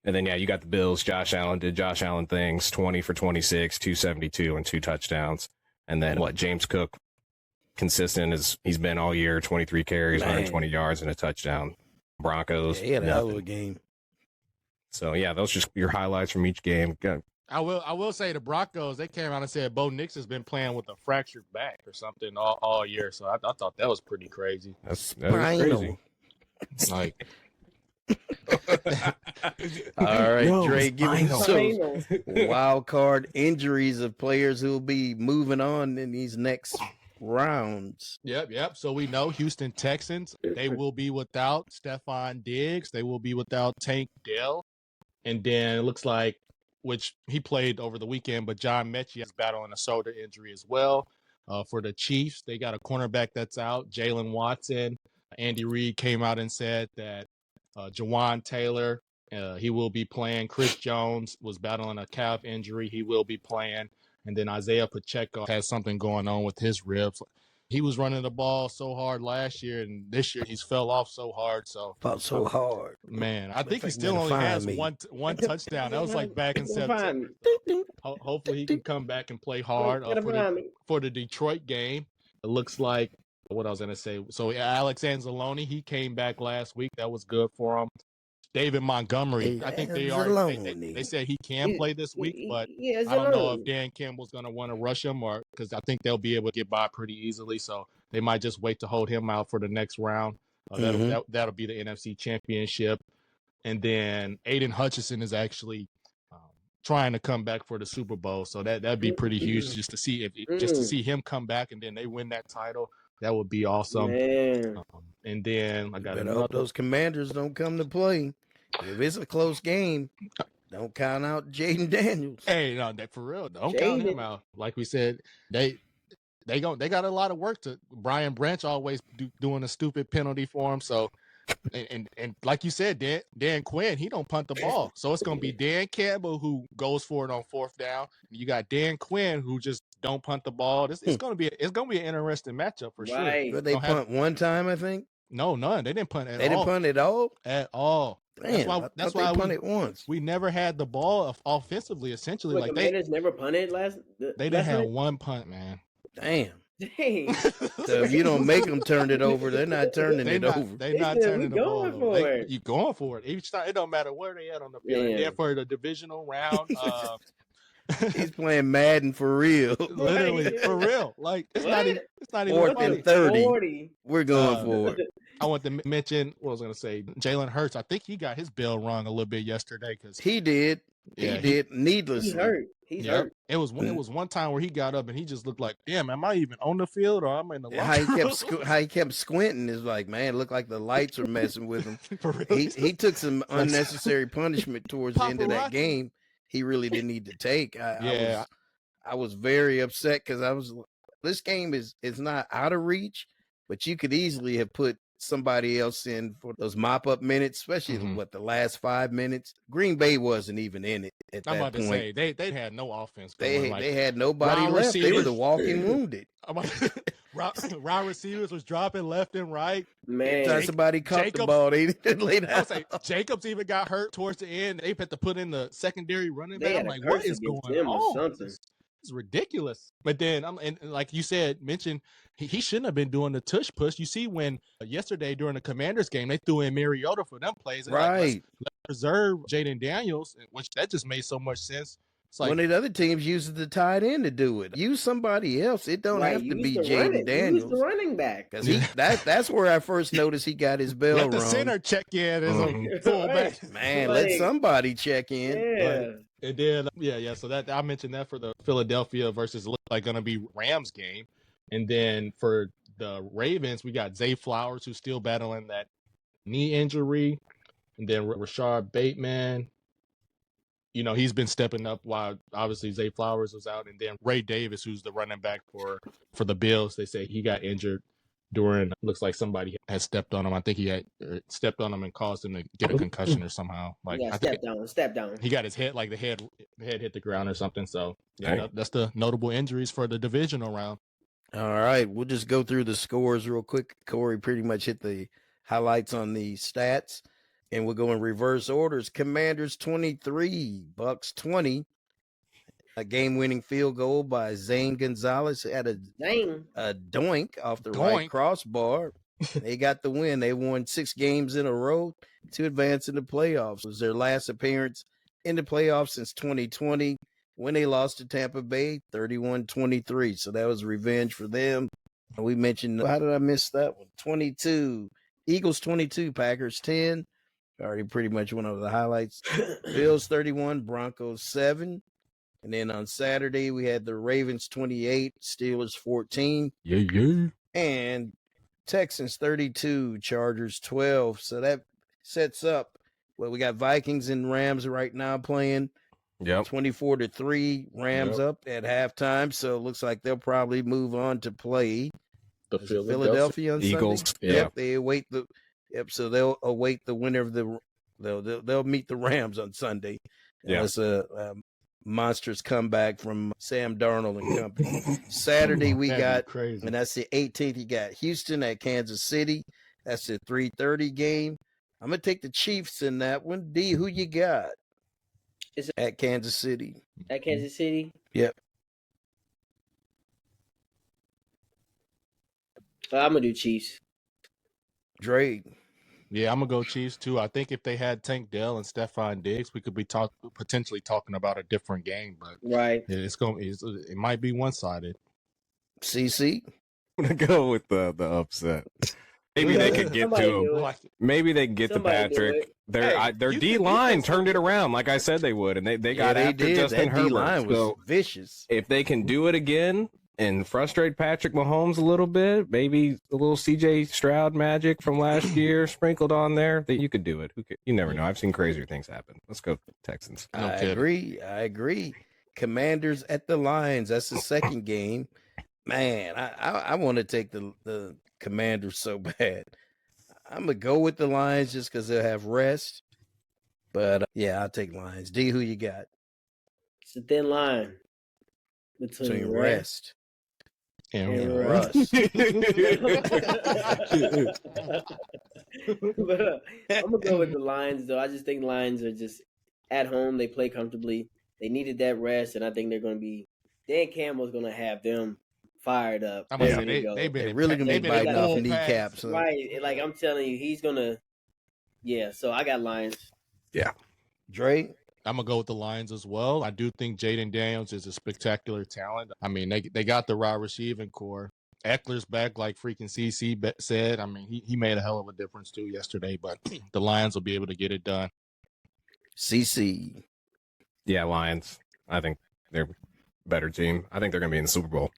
And then, yeah, you got the Bills. Josh Allen did Josh Allen things, 20 for 26, 272, and 2 touchdowns. And then, James Cook, consistent as he's been all year, 23 carries, Man. 120 yards, and a touchdown. Broncos, Yeah, he had a hell of a nothing. game. So, yeah, those are just your highlights from each game. Good. I will say the Broncos, they came out and said Bo Nix has been playing with a fractured back or something all year. So I thought that was pretty crazy. That's Spinal. crazy. Like, All right, No, Dre, give us spinal. some Final. wild card injuries of players who will be moving on in these next rounds. Yep. So we know Houston Texans, they will be without Stephon Diggs. They will be without Tank Dell. And then it looks like, which he played over the weekend, but John Mechie is battling a shoulder injury as well. For the Chiefs, they got a cornerback that's out, Jalen Watson. Andy Reid came out and said that Jawan Taylor, he will be playing. Chris Jones was battling a calf injury. He will be playing. And then Isaiah Pacheco has something going on with his ribs. He was running the ball so hard last year, and this year he's fell off so hard. So, Fought so hard. man, I think he Like, still man, only find has me. one touchdown. That was like back in Gotta find September. me. Hopefully he can come back and play hard Gotta find me. for the Detroit game. It looks like what I was going to say. So Alex Anzalone, he came back last week. That was good for him. David Montgomery, I think they said he can play this week, but Yeah, I don't know if Dan Campbell's going to want to rush him or because I think they'll be able to get by pretty easily. So they might just wait to hold him out for the next round. That'll be the NFC Championship. And then Aiden Hutchinson is actually trying to come back for the Super Bowl, so that'd be pretty huge just to see him come back and then they win that title. That would be awesome. And then I got better hope those Commanders don't come to play. If it's a close game, don't count out Jaden Daniels. Hey, no, for real, don't count him out. Like we said, they got a lot of work to. Brian Branch always doing a stupid penalty for him. So, and like you said, Dan Quinn, he don't punt the ball. So it's gonna be Dan Campbell who goes for it on 4th down. You got Dan Quinn who just don't punt the ball. It's gonna be an interesting matchup for sure. But they punt one time, I think. No, none. They didn't punt at all. They didn't punt at all. At all. Damn, that's why they punted once. We never had the ball offensively. Essentially, like they never punted last. They didn't have one punt, man. Damn. Dang. So if you don't make them turn it over, they're not turning it over. They're not turning the ball over. You going for it each time. It don't matter where they at on the field. Yeah. For the divisional round. He's playing Madden for real. Literally, for real. Like it's not even 4th and 30. We're going for it. I want to mention what I was going to say. Jalen Hurts. I think he got his bell rung a little bit yesterday because he did. He did needlessly. He's hurt. He's hurt. It was one time where he got up and he just looked like, damn, am I even on the field or am I in the locker room? How he kept squinting is like, man, it looked like the lights were messing with him. For real. He took some unnecessary punishment towards the end of that game. He really didn't need to take. I was very upset because this game is not out of reach, but you could easily have put somebody else in for those mop-up minutes, especially the last 5 minutes. Green Bay wasn't even in it at that point. I'm about to say they had no offense going. They had nobody left. They were the walking wounded. Wide receivers was dropping left and right. Man, somebody caught the ball. They didn't lay down. Jacobs even got hurt towards the end. They had to put in the secondary running back. I'm like, what is going on? It's ridiculous. But then and like you said, mentioned he shouldn't have been doing the tush push. You see when yesterday during the Commanders game they threw in Mariota for them plays. Right. Let's reserve Jaden Daniels, which that just made so much sense. It's like one of the other teams uses the tight end to do it. Use somebody else. It don't have to be Jaden Daniels. Use the running back. That's where I first noticed he got his bell let rung. The center check in as a fullback. Man, let somebody check in. Yeah. And then so that I mentioned that for the Philadelphia versus look like gonna be Rams game. And then for the Ravens, we got Zay Flowers who's still battling that knee injury. And then Rashard Bateman. You know, he's been stepping up while obviously Zay Flowers was out. And then Ray Davis, who's the running back for the Bills, they say he got injured during, looks like somebody had stepped on him. I think he had stepped on him and caused him to get a concussion or somehow. Like step down. He got his head, like the head hit the ground or something. So that's the notable injuries for the divisional round. All right, we'll just go through the scores real quick. Corey pretty much hit the highlights on the stats, and we'll go in reverse orders. Commanders 23, Bucks 20. A game-winning field goal by Zane Gonzalez. Had a doink off the right crossbar. They got the win. They won 6 games in a row to advance in the playoffs. It was their last appearance in the playoffs since 2020 when they lost to Tampa Bay 31-23. So that was revenge for them. And we mentioned, how did I miss that one? 22. Eagles 22, Packers 10. Already pretty much went over the highlights. Bills 31, Broncos 7. And then on Saturday, we had the Ravens 28, Steelers 14. Yeah. And Texans 32, Chargers 12. So that sets up, we got Vikings and Rams right now playing. Yep. 24-3, Rams up at halftime. So it looks like they'll probably move on to play the Philadelphia on Eagles. Sunday. Yep, they await so they'll await the winner of they'll meet the Rams on Sunday. Yeah. Unless monsters come back from Sam Darnold and company. Saturday we got crazy. And that's the 18th. You got Houston at Kansas City. That's the 3:30 game. I'm gonna take the Chiefs in that one. D, who you got? At Kansas City. At Kansas City? Yep. I'm going to do Chiefs. Drake. Yeah, I'm going to go Chiefs too. I think if they had Tank Dell and Stephon Diggs, we could be potentially talking about a different game. But right, it might be one-sided. CC? I'm going to go with the upset. Maybe they could get Somebody to him. do it. Like, Maybe they can get Somebody to do Patrick. it. Their you D can line turned it around like I said they would, and they got they after did. Justin That D Herbert. line was So vicious. if they can do it again and frustrate Patrick Mahomes a little bit, maybe a little CJ Stroud magic from last year sprinkled on there, that you could do it. You never know. I've seen crazier things happen. Let's go Texans. No I kidding. agree. Commanders at the Lions. That's the second game. Man, I want to take the Commanders so bad. I'm gonna go with the Lions just because they'll have rest. But yeah, I'll take Lions. D, who you got? It's a thin line between rest And and Russ. But I'm gonna go with the Lions, though. I just think Lions are just at home. They play comfortably. They needed that rest, and I think they're gonna be. Dan Campbell's gonna have them fired up. I'm gonna ready say to go. they've been They're really gonna be they've been in biting off full kneecaps. pads. Huh? Right, like I'm telling you, he's gonna. Yeah, so I got Lions. Dre? I'm gonna go with the Lions as well. I do think Jaden Daniels is a spectacular talent. I mean, they got the wide receiving core. Eckler's back, like freaking CC said. I mean, he made a hell of a difference too yesterday. But the Lions will be able to get it done. CC. Yeah, Lions. I think they're a better team. I think they're going to be in the Super Bowl.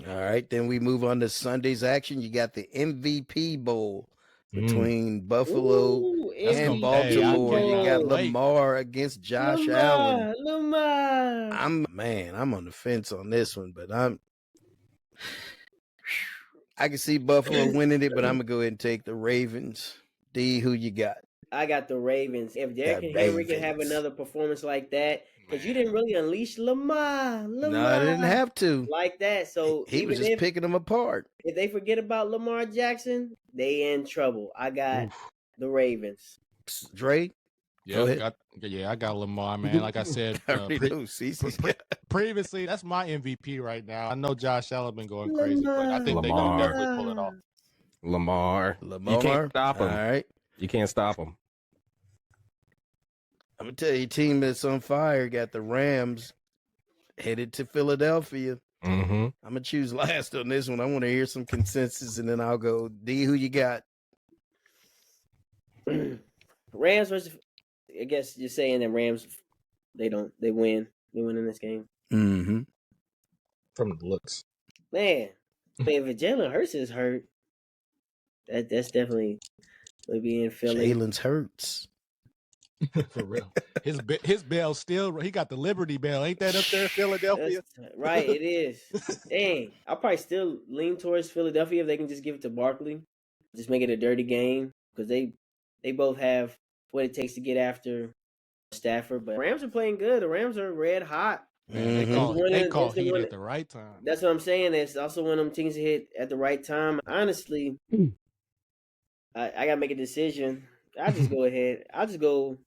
All right, then we move on to Sunday's action. You got the MVP Bowl between Buffalo Ooh, and MVP Baltimore. Hey, I You got can't wait. Lamar against Josh Allen. Lamar. I'm on the fence on this one, but I can see Buffalo winning it, but I'm gonna go ahead and take the Ravens. D, who you got? I got the Ravens. If Derrick The Henry can have Ravens. another performance like that, because you didn't really unleash Lamar No, I didn't have to. like that. So He was even just picking them apart. if they forget about Lamar Jackson, they in trouble. I got the Ravens. Dre? Go ahead. I got Lamar, man. Like I said I already know CC's got. previously, that's my MVP right now. I know Josh Allen been going crazy, but I think they Lamar. can definitely pull it off. Lamar. Lamar. You can't stop him. All right. You can't stop him. I'm gonna tell you, team that's on fire got the Rams headed to Philadelphia. Mm-hmm. I'm gonna choose last on this one. I want to hear some consensus, and then I'll go. D, who you got? Rams versus. I guess you're saying that Rams, they win. They win in this game. Mm-hmm. From the looks. Man, if Jalen Hurts is hurt, that's definitely will be in Philly. Jalen's hurts. For real. His bell still, he got the Liberty Bell. Ain't that up there in Philadelphia? Right, it is. Dang, I'll probably still lean towards Philadelphia if they can just give it to Barkley. Just make it a dirty game because they both have what it takes to get after Stafford. But Rams are playing good. The Rams are red hot. Man, Mhm. they call It's the heat one- at the right time. That's what I'm saying. It's also one of them teams that hit at the right time. Honestly, I gotta make a decision. I'll just go ahead. I'll just go.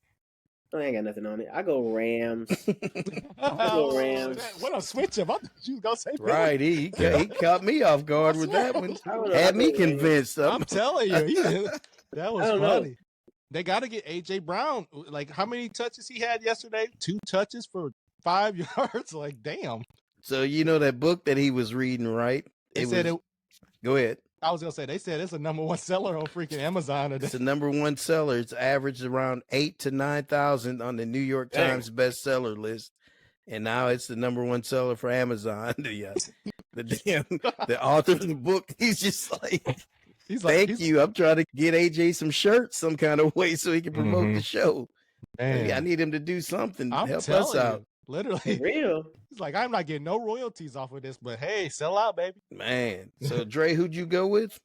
I ain't got nothing on it. I go Rams. go Rams. What a switch up. I thought you was going to say Philly. Right, he caught me off guard with that one. I don't know. Had I me go Rams. convinced. I'm telling you, that was I don't know. funny. They got to get AJ Brown. Like, how many touches he had yesterday? 2 touches for 5 yards. Like, damn. So you know that book that he was reading, right? They said it. Go ahead. I was gonna say they said it's a #1 seller on freaking Amazon today. It's the #1 seller. It's averaged around 8,000 to 9,000 on the New York Dang. Times bestseller list, and now it's the #1 seller for Amazon. The author of the book, he's just like, He's thank you. I'm trying to get AJ some shirts some kind of way so he can promote the show. Man, I need him to do something. I'm Help telling us you, out, For literally. real. He's like, I'm not getting no royalties off of this, but hey, sell out, baby. man. So Dre, who'd you go with?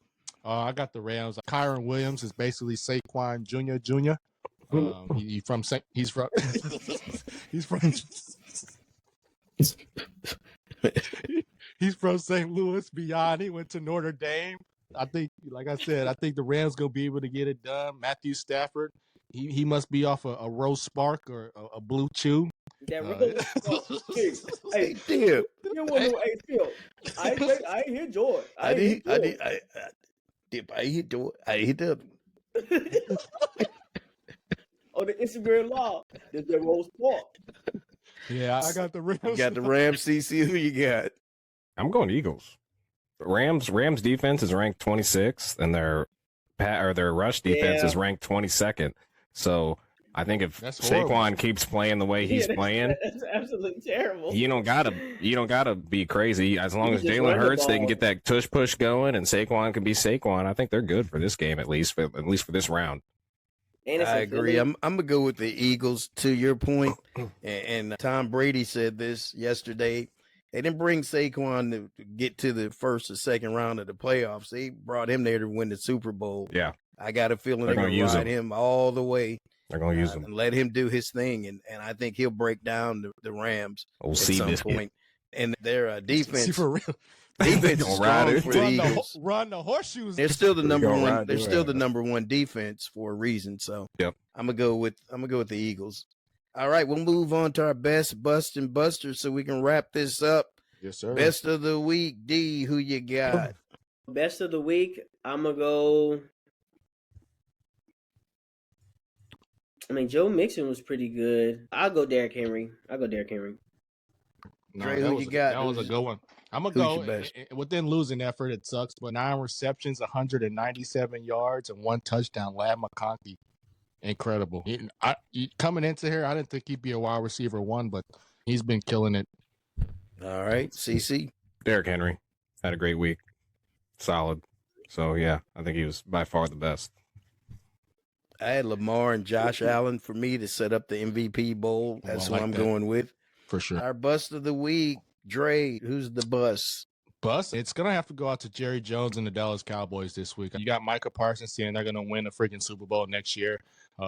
I got the Rams. Kyron Williams is basically Saquon Jr. He's from he's from he's from St. Louis. Beyond, he went to Notre Dame. I think, like I said, I think the Rams gonna be able to get it done. Matthew Stafford, he must be off a Rose Spark or a Blue Chew. That Hey, Phil. you want to hey Phil? I hear George. I hit the On the Instagram law, there's that Rose Park. Yeah, I got the Rams. You got the Rams. CC, who you got? I'm going Eagles. Rams defense is ranked 26th, and their rush defense is ranked 22nd. So I think if Saquon keeps playing the way he's playing, that's absolutely terrible. you don't gotta be crazy. As long as Jalen Hurts, they can get that tush push going, and Saquon can be Saquon. I think they're good for this game, at least for this round. I agree. I'm gonna go with the Eagles. To your point, and Tom Brady said this yesterday. They didn't bring Saquon to get to the first or second round of the playoffs. They brought him there to win the Super Bowl. Yeah, I got a feeling they're gonna ride him all the way. They're gonna use him and let him do his thing, and I think he'll break down the Rams at some point. And their defense. For real. Defense is strong for the Eagles. Run the horseshoes. They're still the number one. They're still the number one defense for a reason. So yep. I'm gonna go with the Eagles. All right, we'll move on to our best bust and busters so we can wrap this up. Yes, sir. Best of the week, D. Who you got? Best of the week. I'm gonna go. I mean, Joe Mixon was pretty good. I'll go Derrick Henry. No, Dre, who you got? That was a good one. I'm going to go within losing effort. It sucks, but 9 receptions, 197 yards, and 1 touchdown. Lad McConkey. Incredible. Coming into here, I didn't think he'd be a wide receiver 1, but he's been killing it. All right, CC. Derrick Henry had a great week. Solid. So, yeah, I think he was by far the best. I had Lamar and Josh Allen for me to set up the MVP bowl. That's what I'm going with. For sure. Our bust of the week, Dre. Who's the bust? Bust? It's going to have to go out to Jerry Jones and the Dallas Cowboys this week. You got Micah Parsons saying they're going to win the freaking Super Bowl next year.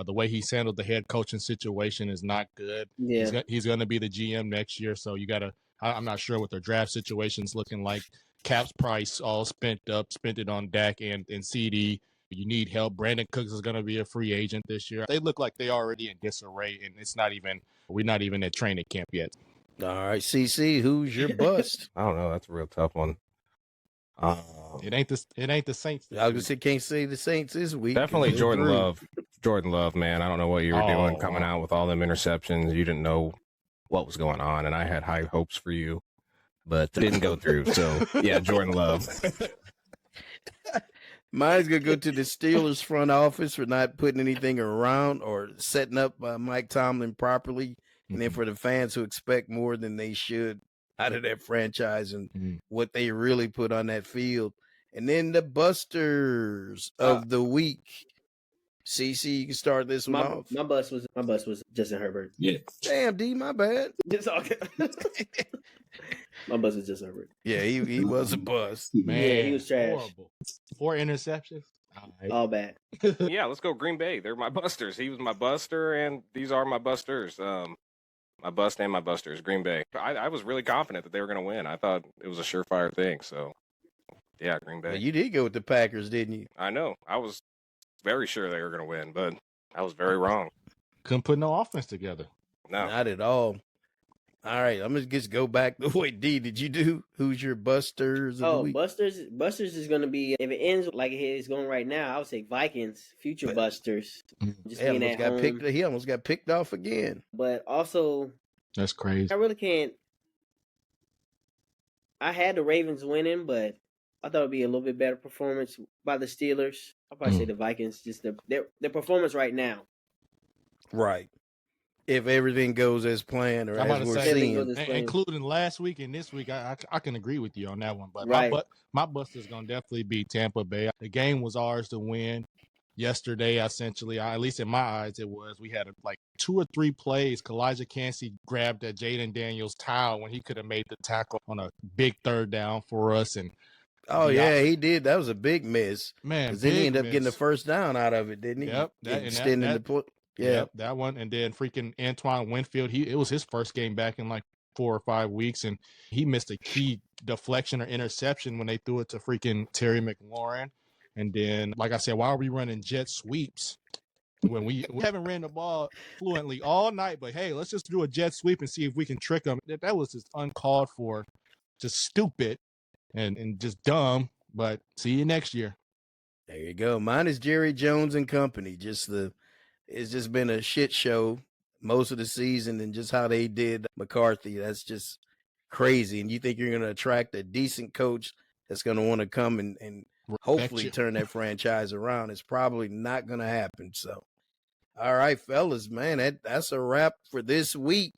The way he's handled the head coaching situation is not good. Yeah. He's going to be the GM next year, so you got to – I'm not sure what their draft situation's looking like. Cap's price all spent it on Dak and CD. You need help. Brandon Cooks is going to be a free agent this year. They look like they're already in disarray, and we're not even at training camp yet. All right, CC, who's your bust? I don't know. That's a real tough one. It ain't the Saints. I was gonna say can't say the Saints this week. Definitely Jordan Love. Jordan Love, man. I don't know what you were doing coming out with all them interceptions. You didn't know what was going on, and I had high hopes for you, but it didn't go through. So yeah, Jordan Love. Mine's gonna go to the Steelers front office for not putting anything around or setting up Mike Tomlin properly, and then for the fans who expect more than they should out of that franchise and what they really put on that field. And then the busters of the week. CC, you can start this one off. My bust was Justin Herbert. Yeah. Damn, D, my bad. It's all good. My bust was Justin Herbert. Yeah, he was a bust. Man, yeah, he was trash. Horrible. 4 interceptions. All bad. Yeah, let's go Green Bay. They're my busters. He was my buster, and these are my busters. My bust and my busters, Green Bay. I was really confident that they were going to win. I thought it was a surefire thing. So, yeah, Green Bay. Well, you did go with the Packers, didn't you? I know. I was very sure they were going to win, but I was very wrong. Couldn't put no offense together. No. Not at all. All right, I'm going to just go back. Wait, D, did you do? Who's your busters of the week? Busters is going to be, if it ends like it is going right now, I would say Vikings, future busters. Just being at home. He almost got picked off again. But also, that's crazy. I really can't. I had the Ravens winning, but I thought it would be a little bit better performance by the Steelers. I'll probably say the Vikings, just their performance right now. Right. If everything goes as planned or as we're seeing. Including last week and this week, I can agree with you on that one. But my bust is going to definitely be Tampa Bay. The game was ours to win yesterday, essentially. At least in my eyes, it was. We had like 2 or 3 plays. Kalijah Cansey grabbed at Jaden Daniels' towel when he could have made the tackle on a big third down for us. And he did. That was a big miss. Man, because then he ended up getting the first down out of it, didn't he? Yep. That one. And then freaking Antoine Winfield, it was his first game back in like 4 or 5 weeks, and he missed a key deflection or interception when they threw it to freaking Terry McLaurin. And then, like I said, why are we running jet sweeps when we haven't ran the ball fluently all night? But hey, let's just do a jet sweep and see if we can trick them. That was just uncalled for, just stupid and just dumb. But see you next year. There you go. Mine is Jerry Jones and company. It's just been a shit show most of the season, and just how they did McCarthy. That's just crazy. And you think you're going to attract a decent coach that's going to want to come and Respect hopefully you. turn that franchise around. It's probably not going to happen. So, all right, fellas, man, that's a wrap for this week.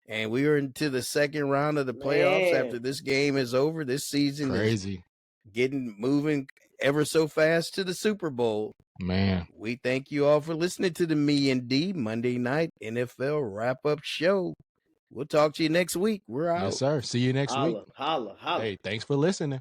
And we are into the second round of the playoffs. Man. After this game is over, this season is Crazy. moving ever so fast to the Super Bowl. Man. We thank you all for listening to the Me and D Monday Night NFL Wrap-Up Show. We'll talk to you next week. We're out. Yes, sir. See you next week. Holla. Hey, thanks for listening.